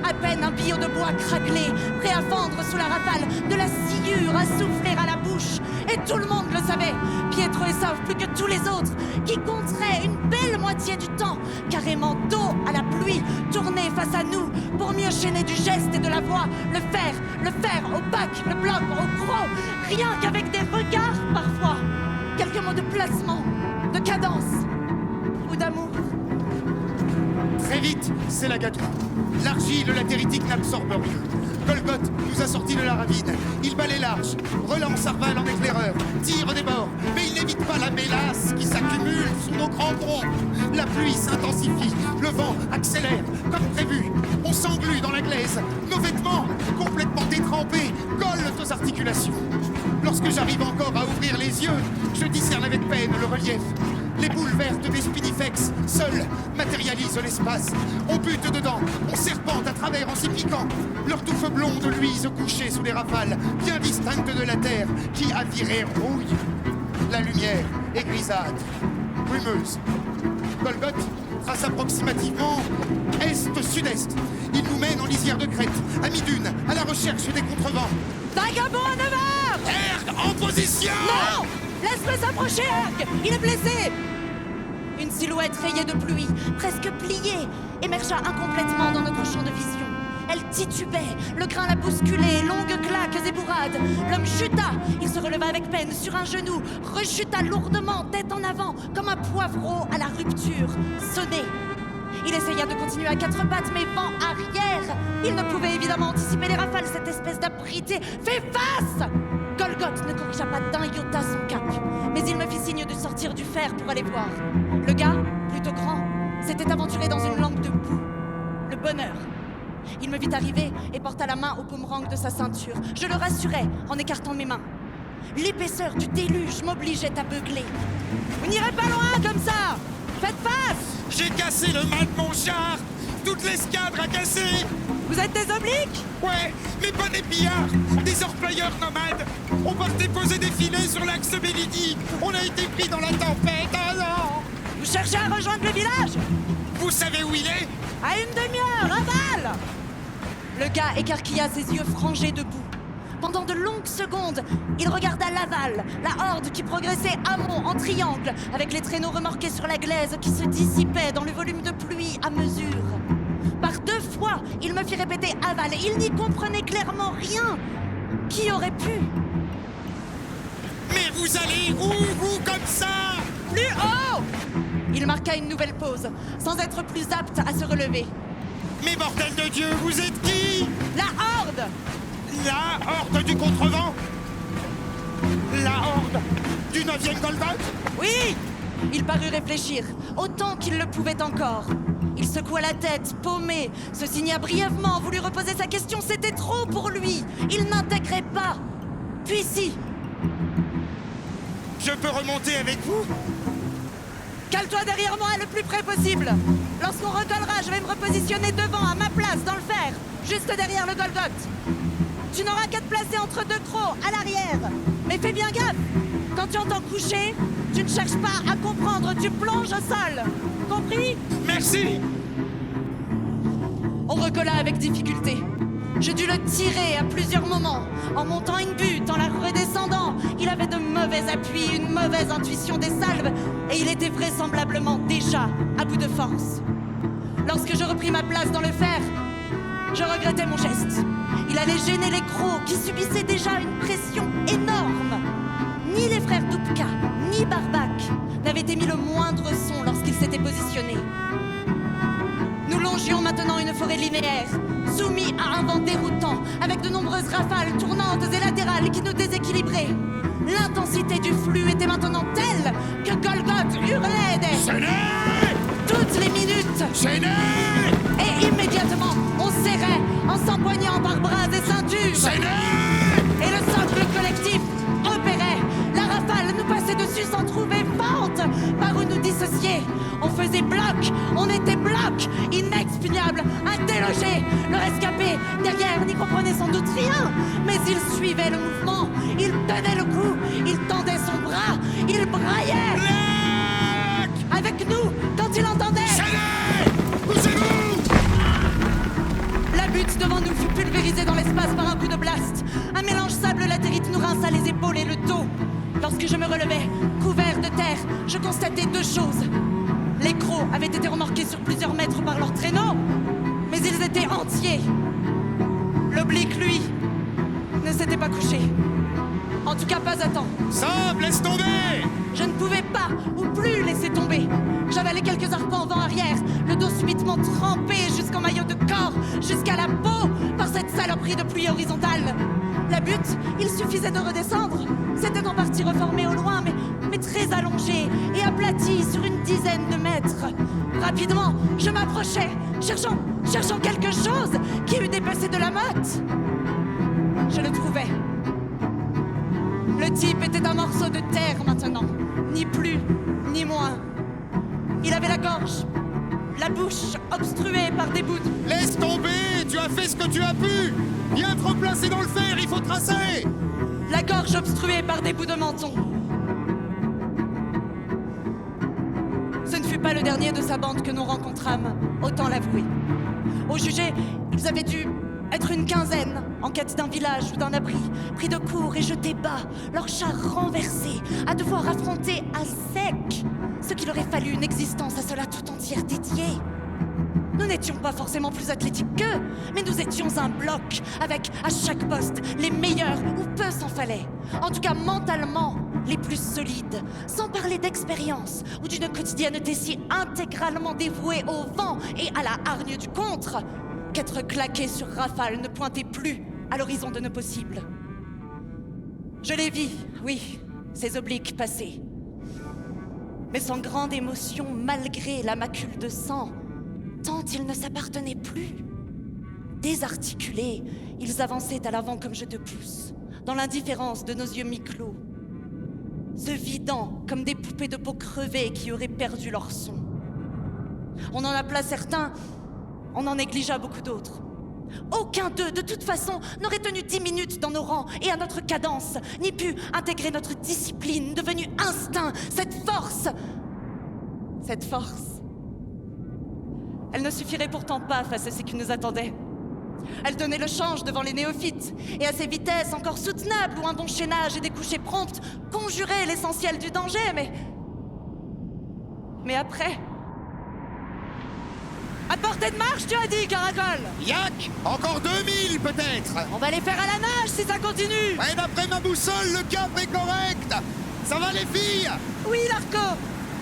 À peine un billot de bois craquelé, prêt à fendre sous la rafale, de la sciure à souffler à la bouche. Et tout le monde le savait, Pietro et Sauve plus que tous les autres, qui compteraient une belle moitié du temps, carrément dos à la pluie, tournés face à nous, pour mieux chaîner du geste et de la voix, le faire, au bac, le bloc, au croc, rien qu'avec des regards parfois, quelques mots de placement, de cadence ou d'amour. Très vite, c'est la gâteau. L'argile, la latéritique n'absorbe rien. Golgoth nous a sortis de la ravine. Il balaie large, relance Arval en éclaireur, tire des bords, mais il n'évite pas la mélasse qui s'accumule sous nos crampons. La pluie s'intensifie, le vent accélère, comme prévu. On s'englue dans la glaise, nos vêtements, complètement détrempés, collent aux articulations. Lorsque j'arrive encore à ouvrir les yeux, je discerne avec peine le relief. Les boules vertes des spinifex, seules, matérialisent l'espace. On bute dedans, on serpente à travers en s'y piquant. Leur touffe blonde luise couchée sous les rafales, bien distincte de la terre, qui a viré rouille. La lumière est grisâtre, brumeuse. Golgoth trace approximativement est-sud-est. Il nous mène en lisière de crête, à mi-dune, à la recherche des contrevents. Vagabond à 9 heures! Erg, en position! Non! Laisse-le s'approcher, Erg! Il est blessé! Une silhouette rayée de pluie, presque pliée, émergea incomplètement dans notre champ de vision. Elle titubait, le grain la bousculait, longues claques et bourrades. L'homme chuta, il se releva avec peine sur un genou, rechuta lourdement, tête en avant, comme un poivreau à la rupture, sonné. Il essaya de continuer à 4 pattes, mais vent arrière. Il ne pouvait évidemment anticiper les rafales, cette espèce d'abrité. Fais face! Golgoth ne corrigea pas d'un iota son cap, mais il me fit signe de sortir du fer pour aller voir. Le gars, plutôt grand, s'était aventuré dans une langue de boue. Le bonheur. Il me vit arriver et porta la main au boomerang de sa ceinture. Je le rassurai en écartant mes mains. L'épaisseur du déluge m'obligeait à beugler. « Vous n'irez pas loin comme ça !» Faites face! J'ai cassé le mât de mon char! Toute l'escadre a cassé! Vous êtes des obliques? Ouais, mais pas des pillards! Des orpailleurs nomades! On partait poser des filets sur l'axe Bénédicte! On a été pris dans la tempête! Ah non! Vous cherchez à rejoindre le village? Vous savez où il est? À une demi-heure, aval! Le gars écarquilla ses yeux frangés debout. Pendant de longues secondes, il regarda l'aval, la horde qui progressait amont en triangle, avec les traîneaux remorqués sur la glaise qui se dissipaient dans le volume de pluie à mesure. Par 2 fois, il me fit répéter aval. Il n'y comprenait clairement rien. Qui aurait pu? Mais vous allez où, vous, comme ça? Plus haut! Il marqua une nouvelle pause, sans être plus apte à se relever. Mais bordel de Dieu, vous êtes qui? La horde! La horde du contrevent? La horde du 9e Golgoth? Oui! Il parut réfléchir, autant qu'il le pouvait encore. Il secoua la tête, paumé, se signa brièvement, voulut reposer sa question, c'était trop pour lui. Il n'intégrait pas. Puis si. Je peux remonter avec vous? Cale-toi derrière moi le plus près possible. Lorsqu'on recollera, je vais me repositionner devant, à ma place, dans le fer, juste derrière le Golgoth. Tu n'auras qu'à te placer entre 2 crocs, à l'arrière. Mais fais bien gaffe. Quand tu entends coucher, tu ne cherches pas à comprendre, tu plonges au sol. Compris? Merci! On recolla avec difficulté. Je dus le tirer à plusieurs moments, en montant une butte, en la redescendant. Il avait de mauvais appuis, une mauvaise intuition des salves, et il était vraisemblablement déjà à bout de force. Lorsque je repris ma place dans le fer, je regrettais mon geste. Il allait gêner les crocs qui subissaient déjà une pression énorme. Ni les frères Dupka, ni Barbac n'avaient émis le moindre son lorsqu'ils s'étaient positionnés. Nous longions maintenant une forêt linéaire, soumis à un vent déroutant, avec de nombreuses rafales tournantes et latérales qui nous déséquilibraient. L'intensité du flux était maintenant telle que Golgoth hurlait des Gêné! toutes les minutes. Gêné! Et immédiatement, on serrait en s'empoignant par bras et ceintures. Gêné! Et le socle collectif opérait. La rafale nous passait dessus sans trouver fente par où nous dissocier. On faisait bloc, on était bloc, inexpugnable, indélogé. Le rescapé, derrière, n'y comprenait sans doute rien. Mais il suivait le mouvement, il tenait le coup, il tendait son bras, il braillait. Black! Avec nous, quand il entendait. Gêné! Poussez-vous! La butte devant nous fut pulvérisée dans l'espace par un coup de blast. Un mélange sable-latérite nous rinça les épaules et le dos. Lorsque je me relevais, couvert de terre, je constatais 2 choses. Les crocs avaient été remorqués sur plusieurs mètres par leurs traîneaux, mais ils étaient entiers. L'oblique, lui, ne s'était pas couché. En tout cas, pas à temps. Sable, laisse tomber! Je ne pouvais pas ou plus laisser tomber. J'avalais quelques arpents en vent arrière, le dos subitement trempé jusqu'au maillot de corps, jusqu'à la peau, par cette saloperie de pluie horizontale. La butte, il suffisait de redescendre. C'était en partie reformé au loin, mais très allongé et aplati sur une dizaine de mètres. Rapidement, je m'approchais, cherchant quelque chose qui eût dépassé de la motte. Je le trouvais. Le type était un morceau de terre maintenant, ni plus, ni moins. Il avait la gorge, la bouche obstruée par des bouts de... Laisse tomber! Tu as fait ce que tu as pu! Viens te replacer dans le fer, il faut tracer! La gorge obstruée par des bouts de menton. Ce ne fut pas le dernier de sa bande que nous rencontrâmes, autant l'avouer. Au jugé, ils avaient dû être une quinzaine, en quête d'un village ou d'un abri, pris de court et jetés bas, leurs chars renversés, à devoir affronter à sec ce qu'il aurait fallu une existence à cela tout entière dédiée. Nous n'étions pas forcément plus athlétiques qu'eux, mais nous étions un bloc, avec à chaque poste les meilleurs, ou peu s'en fallait. En tout cas mentalement, les plus solides, sans parler d'expérience ou d'une quotidienneté si intégralement dévouée au vent et à la hargne du contre, qu'être claqué sur rafale ne pointait plus à l'horizon de nos possibles. Je les vis, oui, ces obliques passer. Mais sans grande émotion, malgré la macule de sang, tant ils ne s'appartenaient plus. Désarticulés, ils avançaient à l'avant comme je te pousse, dans l'indifférence de nos yeux mi-clos, se vidant comme des poupées de peau crevées qui auraient perdu leur son. On en appela certains, on en négligea beaucoup d'autres. Aucun d'eux, de toute façon, n'aurait tenu 10 minutes dans nos rangs et à notre cadence, ni pu intégrer notre discipline, devenue instinct, cette force. Cette force. Elle ne suffirait pourtant pas face à ce qui nous attendait. Elle donnait le change devant les néophytes, et à ces vitesses encore soutenables où un bon chaînage et des couchers prompts conjuraient l'essentiel du danger, mais après... À portée de marche, tu as dit, Caracol! Yak! Encore 2000 peut-être! On va les faire à la nage si ça continue! Ouais, d'après ma boussole, le cap est correct! Ça va les filles? Oui, Larco!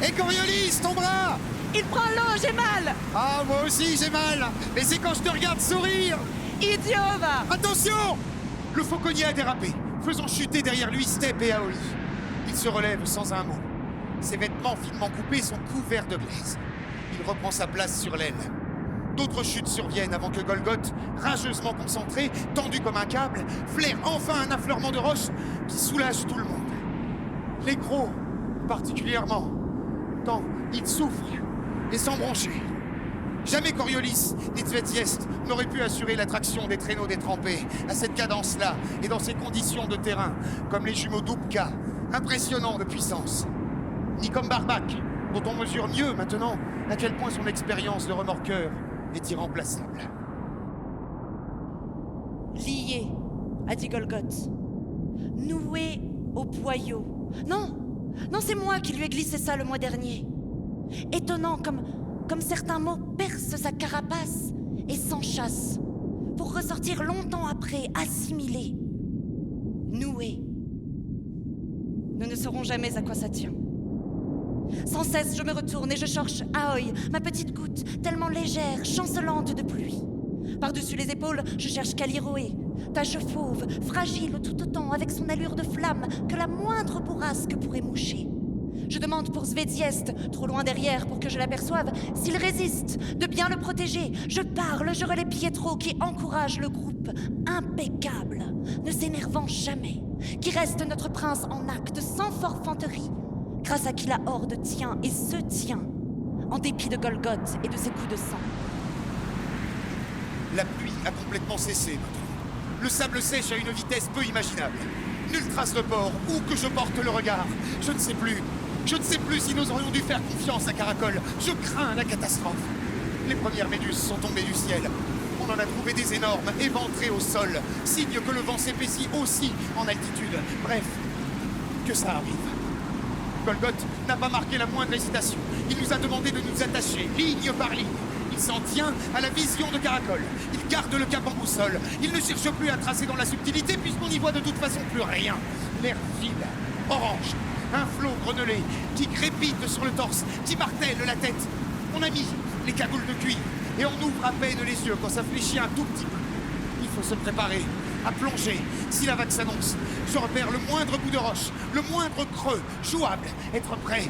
Et Coriolis, ton bras? Il prend l'eau, j'ai mal! Ah, moi aussi j'ai mal! Mais c'est quand je te regarde sourire! Idiot, va! Attention! Le fauconnier a dérapé, faisant chuter derrière lui Step et Aoi. Il se relève sans un mot. Ses vêtements finement coupés sont couverts de glaise. Il reprend sa place sur l'aile. D'autres chutes surviennent avant que Golgoth, rageusement concentré, tendu comme un câble, flaire enfin un affleurement de roches qui soulage tout le monde. Les crocs, particulièrement, tant ils souffrent et sans broncher. Jamais Coriolis ni Tvetziest n'auraient pu assurer l'attraction des traîneaux détrempés à cette cadence-là et dans ces conditions de terrain, comme les jumeaux Dubka, impressionnants de puissance. Ni comme Barbac, dont on mesure mieux maintenant à quel point son expérience de remorqueur est irremplaçable. Lié, a dit Golgoth. Noué au boyau. Non, c'est moi qui lui ai glissé ça le mois dernier. Étonnant comme certains mots percent sa carapace et s'enchassent, pour ressortir longtemps après, assimilés. Noué. Nous ne saurons jamais à quoi ça tient. Sans cesse, je me retourne et je cherche Aoi, ma petite goutte, tellement légère, chancelante de pluie. Par-dessus les épaules, je cherche Caliroé, tache fauve, fragile tout autant, avec son allure de flamme que la moindre bourrasque pourrait moucher. Je demande pour Svetziest, trop loin derrière pour que je l'aperçoive, s'il résiste, de bien le protéger. Je parle, je relais Pietro qui encourage le groupe, impeccable, ne s'énervant jamais, qui reste notre prince en acte, sans forfanterie, grâce à qui la horde tient et se tient, en dépit de Golgoth et de ses coups de sang. La pluie a complètement cessé maintenant. Le sable sèche à une vitesse peu imaginable. Nulle trace de port, où que je porte le regard. Je ne sais plus. Je ne sais plus si nous aurions dû faire confiance à Caracol. Je crains la catastrophe. Les premières méduses sont tombées du ciel. On en a trouvé des énormes, éventrées au sol, signe que le vent s'épaissit aussi en altitude. Bref, que ça arrive. Golgoth n'a pas marqué la moindre hésitation. Il nous a demandé de nous attacher, ligne par ligne. Il s'en tient à la vision de Caracol. Il garde le cap en boussole. Il ne cherche plus à tracer dans la subtilité puisqu'on n'y voit de toute façon plus rien. L'air vide, orange, un flot grenelé qui crépite sur le torse, qui martèle la tête. On a mis les cagoules de cuir et on ouvre à peine les yeux quand ça fléchit un tout petit peu. Il faut se préparer à plonger si la vague s'annonce. Je repère le moindre bout de roche, le moindre creux, jouable, être prêt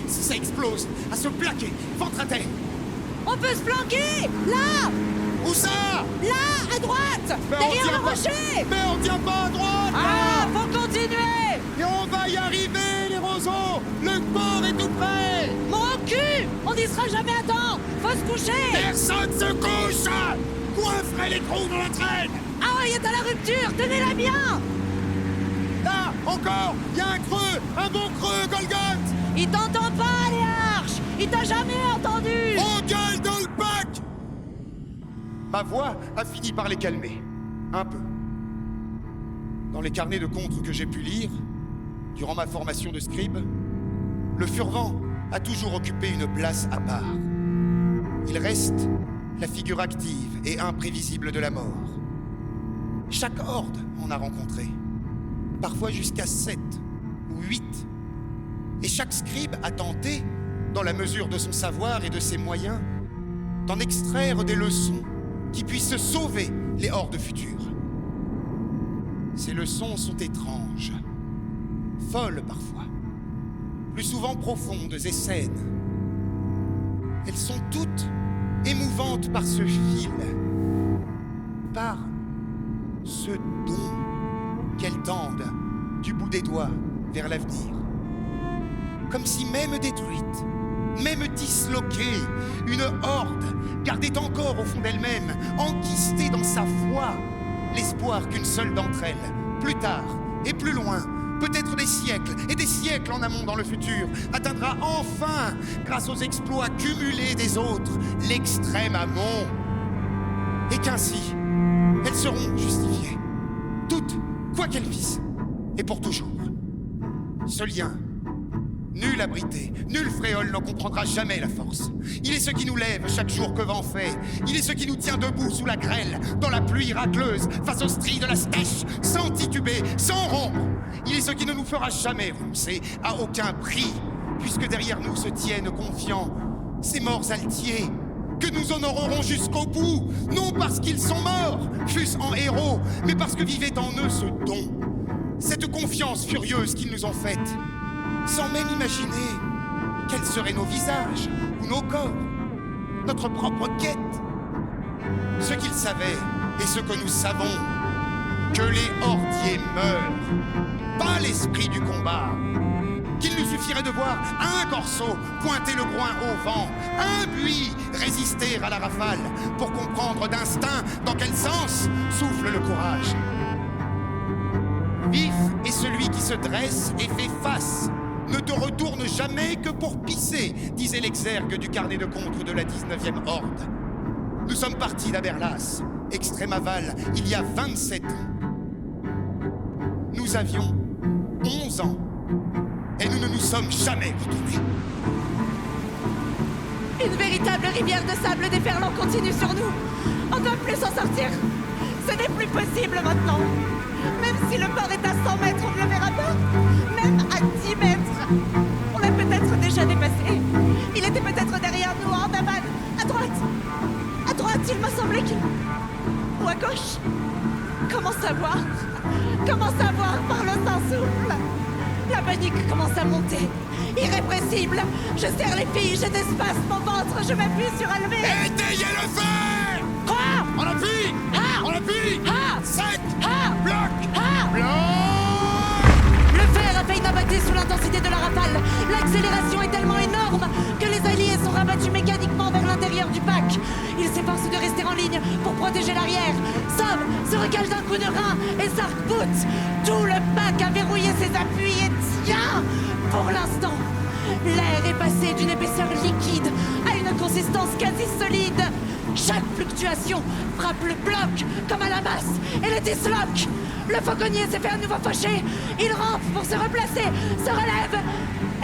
si ça explose, à se plaquer, ventre à terre. On peut se planquer! Là! Où ça? Là, à droite! Derrière le rocher! Mais on tient pas à droite! Ah, faut continuer! Et on va y arriver, les roseaux! Le port est tout prêt! Mon cul! On n'y sera jamais à temps! Faut se coucher! Personne se couche! Coinferez les trous dans la traîne! Ah, il est à la rupture! Tenez-la bien! Là, encore! Il y a un creux! Un bon creux, Golgoth! Il t'entend pas, les arches! Il t'a jamais entendu! On gueule dans le bac! Ma voix a fini par les calmer. Un peu. Dans les carnets de contres que j'ai pu lire, durant ma formation de scribe, le Furvent a toujours occupé une place à part. Il reste la figure active et imprévisible de la mort. Chaque horde en a rencontré, parfois jusqu'à 7 ou 8. Et chaque scribe a tenté, dans la mesure de son savoir et de ses moyens, d'en extraire des leçons qui puissent sauver les hordes futures. Ces leçons sont étranges, folles parfois, plus souvent profondes et saines. Elles sont toutes émouvantes par ce fil, par ce don qu'elles tendent du bout des doigts vers l'avenir. Comme si même détruites, même disloquée, une horde gardait encore au fond d'elle-même, enquistée dans sa foi, l'espoir qu'une seule d'entre elles, plus tard et plus loin, peut-être des siècles et des siècles en amont dans le futur, atteindra enfin, grâce aux exploits cumulés des autres, l'extrême amont. Et qu'ainsi, elles seront justifiées, toutes, quoi qu'elles vissent, et pour toujours. Ce lien, nul abrité, nul fréole n'en comprendra jamais la force. Il est ce qui nous lève chaque jour que vent fait. Il est ce qui nous tient debout sous la grêle, dans la pluie racleuse, face aux stries de la stèche, sans tituber, sans rompre. Il est ce qui ne nous fera jamais renoncer à aucun prix, puisque derrière nous se tiennent confiants ces morts altiers, que nous honorerons jusqu'au bout, non parce qu'ils sont morts, fût-ce en héros, mais parce que vivait en eux ce don, cette confiance furieuse qu'ils nous ont faite, sans même imaginer quels seraient nos visages ou nos corps, notre propre quête. Ce qu'ils savaient et ce que nous savons, que les hordiers meurent, pas l'esprit du combat, qu'il nous suffirait de voir un corseau pointer le groin au vent, un buis résister à la rafale, pour comprendre d'instinct dans quel sens souffle le courage. Vif est celui qui se dresse et fait face, ne te retourne jamais que pour pisser, disait l'exergue du carnet de comptes de la 19e Horde. Nous sommes partis d'Aberlas, extrême aval, il y a 27 ans. Nous avions 11 ans, et nous ne nous sommes jamais retournés. Une véritable rivière de sable déferlant continue sur nous. On ne doit plus s'en sortir. Ce n'est plus possible maintenant. Même si le port est à 100 mètres, on ne le verra pas. Même à 10 mètres. On l'a peut-être déjà dépassé. Il était peut-être derrière nous, en aval. À droite. À droite, il m'a semblé qu'il... Ou à gauche. Comment savoir? Comment savoir par le Saint-Souffle? La panique commence à monter. Irrépressible. Je serre les filles, j'ai d'espace, mon ventre, je m'appuie sur Alvé. Étayez le fer! Quoi? On appuie! Ah! On appuie! Ah! Sec! Ah! Bloc! Ah! Bloc! Le fer a failli n'abattre sous l'intensité de la rafale. L'accélération est tellement énorme que les alliés sont rabattus mécaniquement vers l'intérieur du pack. Ils s'efforcent de rester en ligne pour protéger l'arrière. Somme se recale d'un coup de rein et s'arc-boute. Tout le pack a verrouillé ses appuis et tient pour l'instant. L'air est passé d'une épaisseur liquide à une consistance quasi solide. Chaque fluctuation frappe le bloc comme à la masse et le disloque. Le fauconnier s'est fait à nouveau faucher. Il rampe pour se replacer, se relève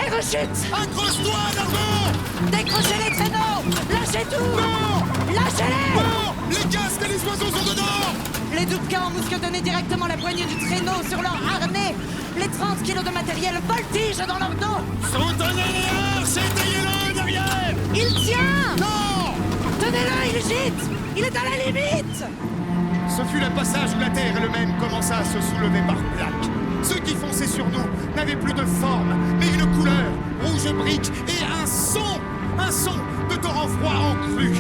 et rechute. Accroche-toi, Dardo! Décrochez les traîneaux! Lâchez tout! Non! Lâchez-les! Non! Les casques et les oiseaux sont dedans! Les Doubkas embusquent donner directement la poignée du traîneau sur leur harnais. Les 30 kilos de matériel voltigent dans leur dos. Soutenez les arches! Étayez-le derrière! Il tient! Non! Tenez-le, il gîte! Il est à la limite! Ce fut le passage où la terre elle-même commença à se soulever par plaques. Ceux qui fonçaient sur nous n'avaient plus de forme, mais une couleur, rouge brique, et un son de torrent froid en crue.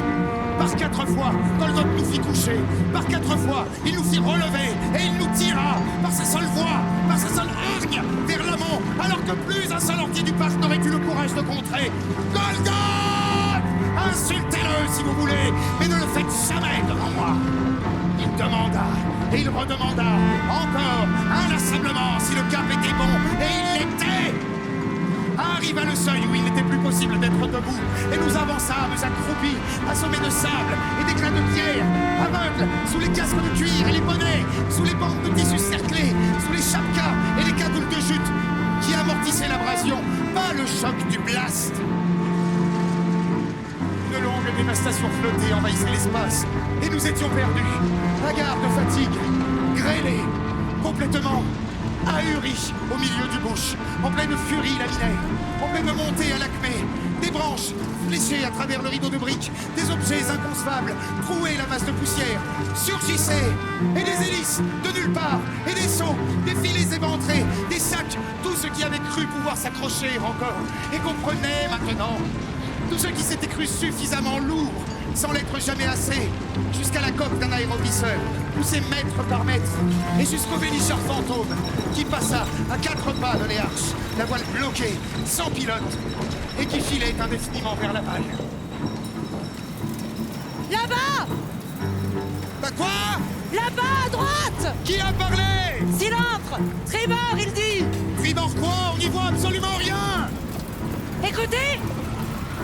Par 4 fois, Golgoth nous fit coucher. Par 4 fois, il nous fit relever, et il nous tira, par sa seule voix, par sa seule hargne, vers l'amont, alors que plus un seul entier du parc n'aurait eu le courage de contrer. Golgoth! Insultez-le si vous voulez, mais ne le faites jamais devant moi. Il demanda, et il redemanda, encore, inlassablement, si le cap était bon, et il l'était. Arriva le seuil où il n'était plus possible d'être debout, et nous avançâmes accroupis, assommés de sable et d'éclats de pierre, aveugles, sous les casques de cuir et les bonnets, sous les bandes de tissu cerclés, sous les chapkas et les cagoules de jute, qui amortissaient l'abrasion, pas le choc du blast. Une longue dévastation flottée envahissait l'espace, et nous étions perdus, hagards de fatigue, grêlés, complètement ahuris au milieu du bush, en pleine furie laminaire, en pleine montée à l'acmé, des branches fléchées à travers le rideau de briques, des objets inconcevables, troués la masse de poussière, surgissaient, et des hélices de nulle part, et des seaux, des filets éventrés, des sacs, tout ce qui avait cru pouvoir s'accrocher encore, et comprenait maintenant. Tous ceux qui s'étaient crus suffisamment lourds sans l'être jamais assez, jusqu'à la coque d'un aérovisseur, poussé mètre par mètre, et jusqu'au Vélichard fantôme, qui passa à 4 pas de les Arches, la voile bloquée, sans pilote, et qui filait indéfiniment vers Laval. Là-bas! Bah quoi? Là-bas, à droite! Qui a parlé? Cylindre! Tribord, il dit! Tribord quoi? On n'y voit absolument rien! Écoutez!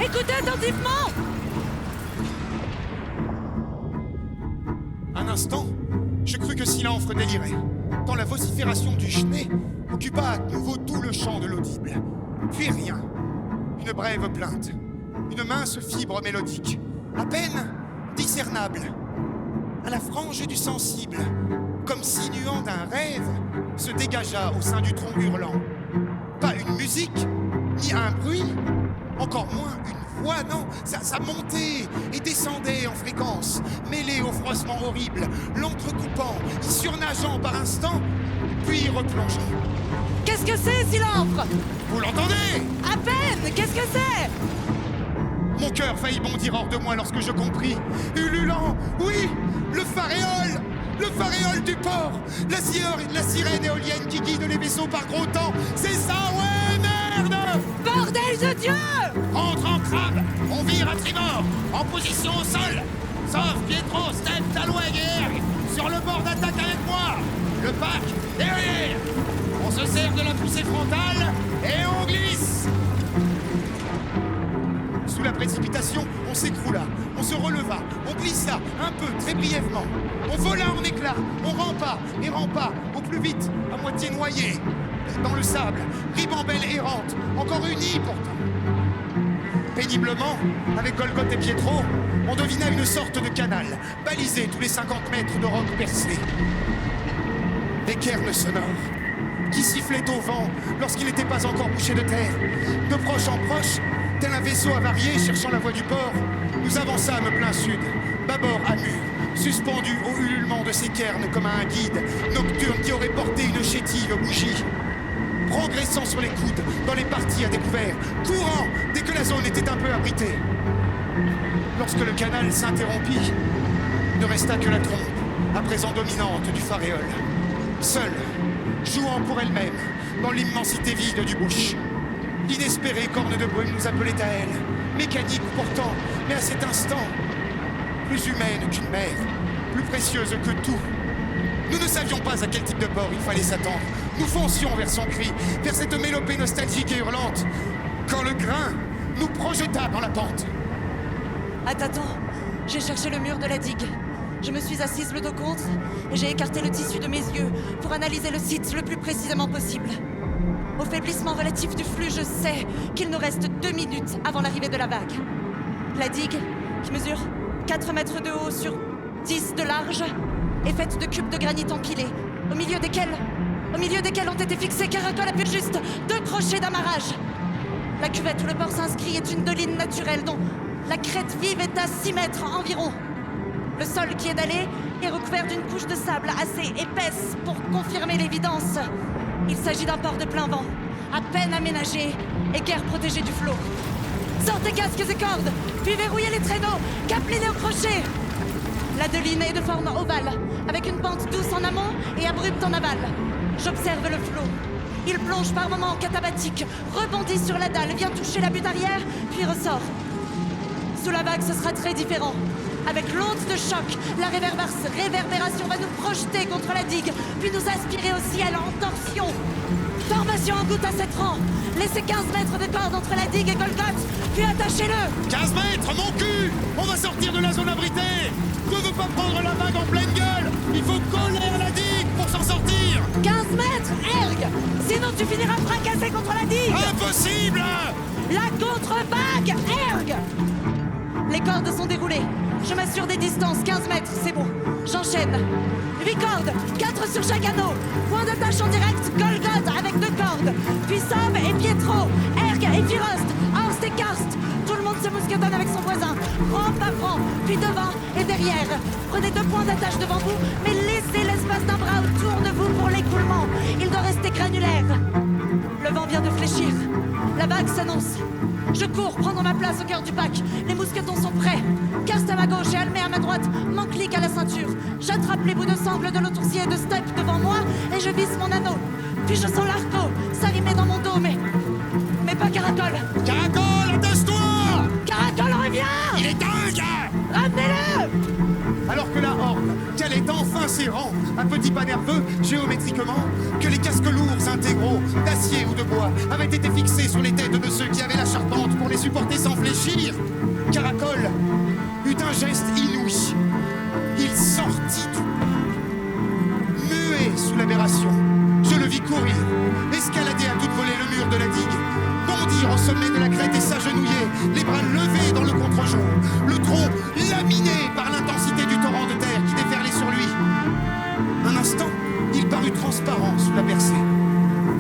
Écoutez attentivement! Un instant, je crus que Silenfre délirait, tant la vocifération du Chenet occupa à nouveau tout le champ de l'audible. Puis rien. Une brève plainte. Une mince fibre mélodique, à peine discernable, à la frange du sensible, comme sinuant d'un rêve, se dégagea au sein du tronc hurlant. Pas une musique, ni un bruit, encore moins une voix, non, ça montait et descendait en fréquence, mêlé au froissement horrible, l'entrecoupant, y surnageant par instants, puis replongeant. Qu'est-ce que c'est, Cylindre? Vous l'entendez? À peine! Qu'est-ce que c'est? Mon cœur faillit bondir hors de moi lorsque je compris. Ululant, oui, le faréole! Le faréole du port! La sirène éolienne qui guide les vaisseaux par gros temps! C'est ça, ouais, merde! Bordel de Dieu! Entre en crabe! On vire à tribord! En position au sol! Sauf Pietro, Step, Talweg et Erg! Sur le bord d'attaque avec moi! Le pack, derrière! On se sert de la poussée frontale et on glisse! Sous la précipitation, on s'écroula, on se releva, on glissa, un peu, très brièvement. On vola en éclats, on rampa, et rampa, au plus vite, à moitié noyé. Dans le sable, ribambelle errante, encore unie pourtant. Péniblement, avec Golgoth et Pietro, on devina une sorte de canal, balisé tous les 50 mètres de roc percés. Des cairns sonores, qui sifflaient au vent lorsqu'il n'était pas encore bouché de terre. De proche en proche, tel un vaisseau avarié cherchant la voie du port, nous avançâmes plein sud, bâbord à mur, suspendu au ululement de ces cairns comme à un guide nocturne qui aurait porté une chétive bougie. Progressant sur les coudes, dans les parties à découvert, courant dès que la zone était un peu abritée. Lorsque le canal s'interrompit, ne resta que la trompe, à présent dominante du faréole. Seule, jouant pour elle-même, dans l'immensité vide du bush. L'inespérée corne de brume nous appelait à elle, mécanique pourtant, mais à cet instant, plus humaine qu'une mère, plus précieuse que tout. Nous ne savions pas à quel type de port il fallait s'attendre. Nous foncions vers son cri, vers cette mélopée nostalgique et hurlante, quand le grain nous projeta dans la pente. Attends, j'ai cherché le mur de la digue. Je me suis assise le dos contre et j'ai écarté le tissu de mes yeux pour analyser le site le plus précisément possible. Au faiblissement relatif du flux, je sais qu'il nous reste 2 minutes avant l'arrivée de la vague. La digue, qui mesure 4 mètres de haut sur 10 de large, est faite de cubes de granit empilés, au milieu desquels ont été fixés caracoles à pur juste 2 crochets d'amarrage. La cuvette où le port s'inscrit est une doline naturelle dont la crête vive est à 6 mètres environ. Le sol qui est dallé est recouvert d'une couche de sable assez épaisse pour confirmer l'évidence. Il s'agit d'un port de plein vent, à peine aménagé et guère protégé du flot. Sortez casques et cordes, puis verrouillez les traîneaux, capelinez au crochet. La doline est de forme ovale, avec une pente douce en amont et abrupte en aval. J'observe le flot. Il plonge par moments catabatique, rebondit sur la dalle, vient toucher la butte arrière, puis ressort. Sous la vague, ce sera très différent. Avec l'onde de choc, la réverbération va nous projeter contre la digue, puis nous aspirer au ciel en torsion. Formation en goutte à 7 rangs. Laissez 15 mètres de corde entre la digue et Golgoth, puis attachez-le. 15 mètres, mon cul! On va sortir de la zone abritée! Je veux pas prendre la vague en pleine gueule! Il faut coller à la digue pour s'en sortir! 15 mètres, Erg! Sinon tu finiras fracassé contre la digue! Impossible! La contre-vague, Erg! Les cordes sont déroulées. Je m'assure des distances, 15 mètres, c'est bon. J'enchaîne. 8 cordes, 4 sur chaque anneau. Point d'attache en direct, Golgoth avec 2 cordes. Puis Sob et Pietro, Erg et Firost, Horst et Karst. Tout le monde se mousquetonne avec son voisin. Rang par rang, puis devant et derrière. Prenez 2 points d'attache devant vous, mais laissez l'espace d'un bras autour de vous pour l'écoulement. Il doit rester granulaire. Le vent vient de fléchir. La vague s'annonce. Je cours prendre ma place au cœur du pack. Les mousquetons sont prêts. Karst à ma gauche et Almer à ma droite. Manque-clic à la ceinture. J'attrape les bouts de sangle de l'autoursier et de steppe devant moi et je visse mon anneau. Puis je sens l'arco s'arrimer dans mon dos, mais pas Caracol. Caracol, attache-toi! Caracol, reviens! Il est dingue! Ramenez-le! Alors que la horde calait enfin ses rangs, un petit pas nerveux, géométriquement, que les casques lourds intégraux, d'acier ou de bois, avaient été fixés sur les têtes de ceux qui avaient la charpente pour les supporter sans fléchir, Caracol eut un geste inouï. Il sortit du muet sous l'aberration. Je le vis courir, escalader à toute volée le mur de la digue, bondir au sommet de la crête et s'agenouiller, les bras levés dans le contre-jour, le tronc laminé par l'intensité du torrent de terre qui déferlait sur lui. Un instant, il parut transparent sous la percée.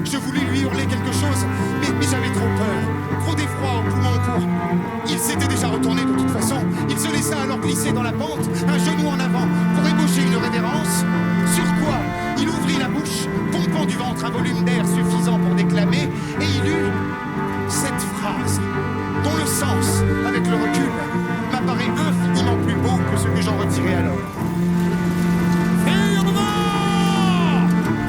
Je voulus lui hurler quelque chose, mais j'avais trop peur, trop d'effroi au poumon pour... Il s'était déjà retourné de toute façon. Il se laissa alors glisser dans la pente, un genou en avant, pour ébaucher une révérence. Sur quoi il ouvrit la bouche, pompant du ventre un volume d'air suffisant pour déclamer, et il eut cette phrase, dont le sens, avec le recul, m'apparaît infiniment plus beau que ce que j'en retirais alors. Firmement,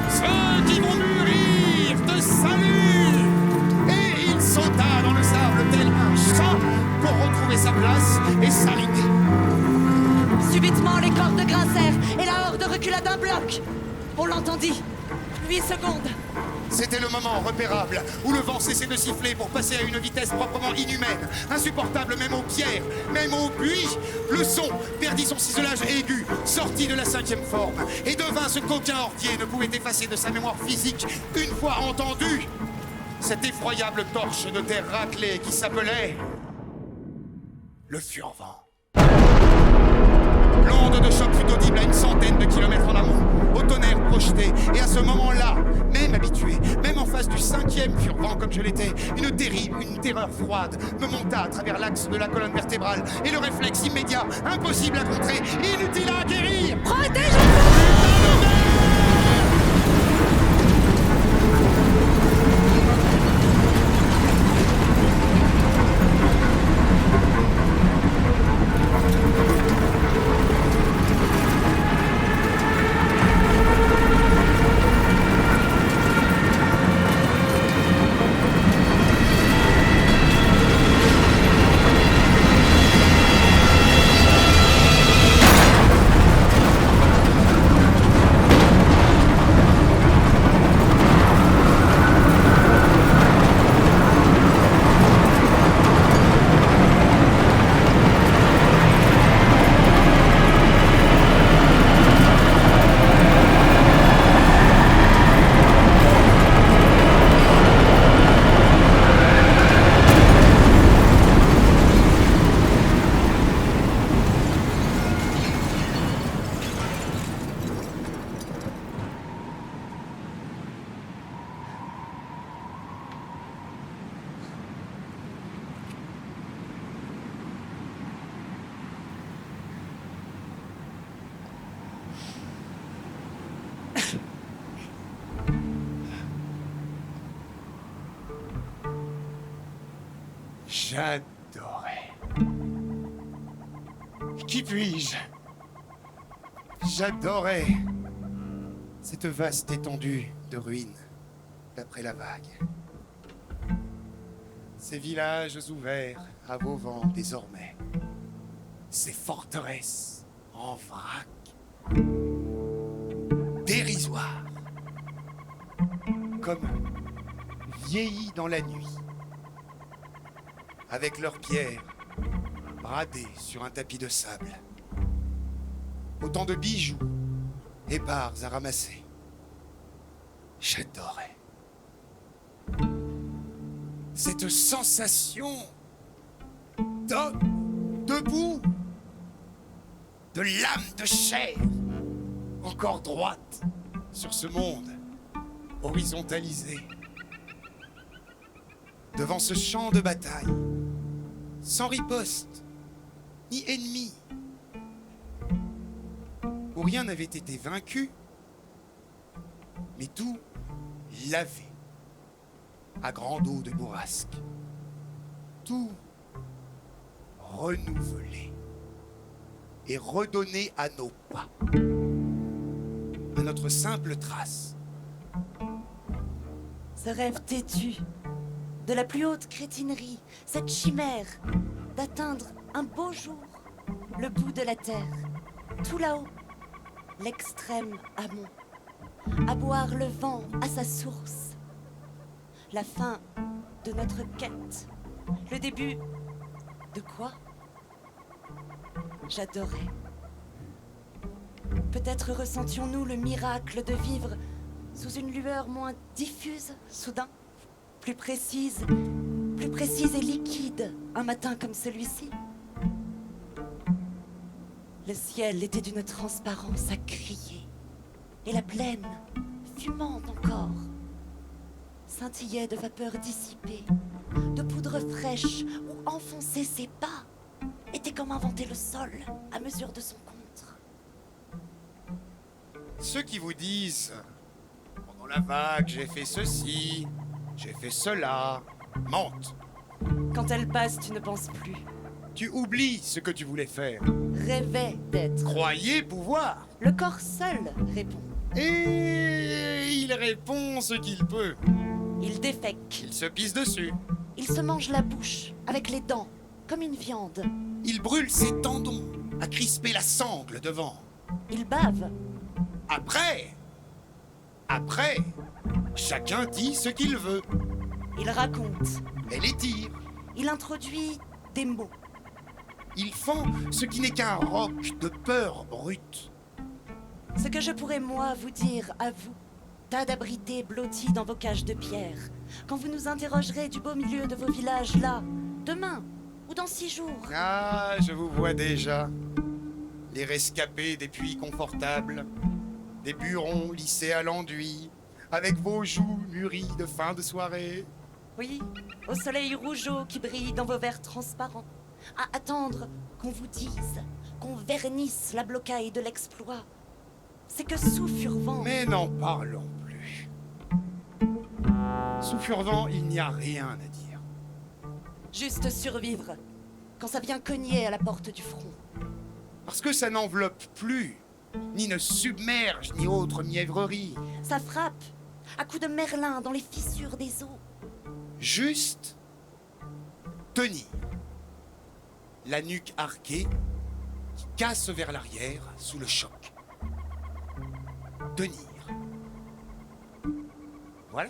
ceux qui vont mûrir te saluent! Et il sauta dans le sable tel un chat pour retrouver sa place et s'aligner. Subitement, les cordes grincèrent et la horde recula d'un bloc. On l'entendit. 8 secondes. C'était le moment repérable où le vent cessait de siffler pour passer à une vitesse proprement inhumaine, insupportable même aux pierres, même aux buis. Le son perdit son ciselage aigu, sortit de la 5e forme, et devint ce qu'aucun ordier ne pouvait effacer de sa mémoire physique une fois entendu. Cette effroyable torche de terre raclée qui s'appelait le Furvent. L'onde de choc fut audible à une centaine de kilomètres en amont, au tonnerre projeté, et à ce moment-là, même habitué, même en face du 5e Furvent comme je l'étais, une terreur froide me monta à travers l'axe de la colonne vertébrale, et le réflexe immédiat, impossible à contrer, inutile à acquérir. Protégez-vous! J'adorais. Qui puis-je? J'adorais cette vaste étendue de ruines d'après la vague. Ces villages ouverts à vos vents désormais. Ces forteresses en vrac. Dérisoires. Comme vieillies dans la nuit. Avec leurs pierres bradées sur un tapis de sable. Autant de bijoux épars à ramasser. J'adorais. Cette sensation d'homme debout, de lame de chair, encore droite sur ce monde horizontalisé. Devant ce champ de bataille, sans riposte, ni ennemi, où rien n'avait été vaincu, mais tout lavé à grande eau de bourrasque. surtout renouveler et redonner à nos pas, à notre simple trace, Ce rêve têtu, de la plus haute crétinerie, cette chimère d'atteindre un beau jour le bout de la terre, tout là-haut, l'extrême amont, à boire le vent à sa source, la fin de notre quête, le début de quoi? J'adorais. Peut-être ressentions-nous le miracle de vivre sous une lueur moins diffuse, soudain, plus précise et liquide, un matin comme celui-ci. Le ciel était d'une transparence à crier, et la plaine, fumante encore, scintillait de vapeurs dissipées, de poudre fraîche où enfoncer ses pas était comme inventer le sol à mesure de son contre. Ceux qui vous disent « Pendant la vague, j'ai fait ceci, j'ai fait cela », mentent. Quand elle passe, tu ne penses plus. Tu oublies ce que tu voulais faire. Rêvais d'être. Croyez pouvoir. Le corps seul répond. Et il répond ce qu'il peut. Il défèque. Il se pisse dessus. Il se mange la bouche avec les dents, comme une viande. Il brûle ses tendons à crisper la sangle devant. Il bave. Après, chacun dit ce qu'il veut. Il raconte. Elle étire. Il introduit des mots. Il fend ce qui n'est qu'un roc de peur brute. Ce que je pourrais, moi, vous dire à vous, tas d'abrités blottis dans vos cages de pierre, quand vous nous interrogerez du beau milieu de vos villages là, demain ou dans 6 jours. Ah, je vous vois déjà. Les rescapés des puits confortables, des burons lissés à l'enduit, avec vos joues mûries de fin de soirée. Oui, au soleil rougeau qui brille dans vos verres transparents, à attendre qu'on vous dise, qu'on vernisse la blocaille de l'exploit. C'est que sous Furvent... Mais n'en parlons plus. Sous Furvent, il n'y a rien à dire. Juste survivre, quand ça vient cogner à la porte du front. Parce que ça n'enveloppe plus, ni ne submerge, ni autre mièvrerie. Ça frappe, à coups de merlin dans les fissures des eaux. Juste tenir. La nuque arquée, qui casse vers l'arrière sous le choc. Tenir. Voilà.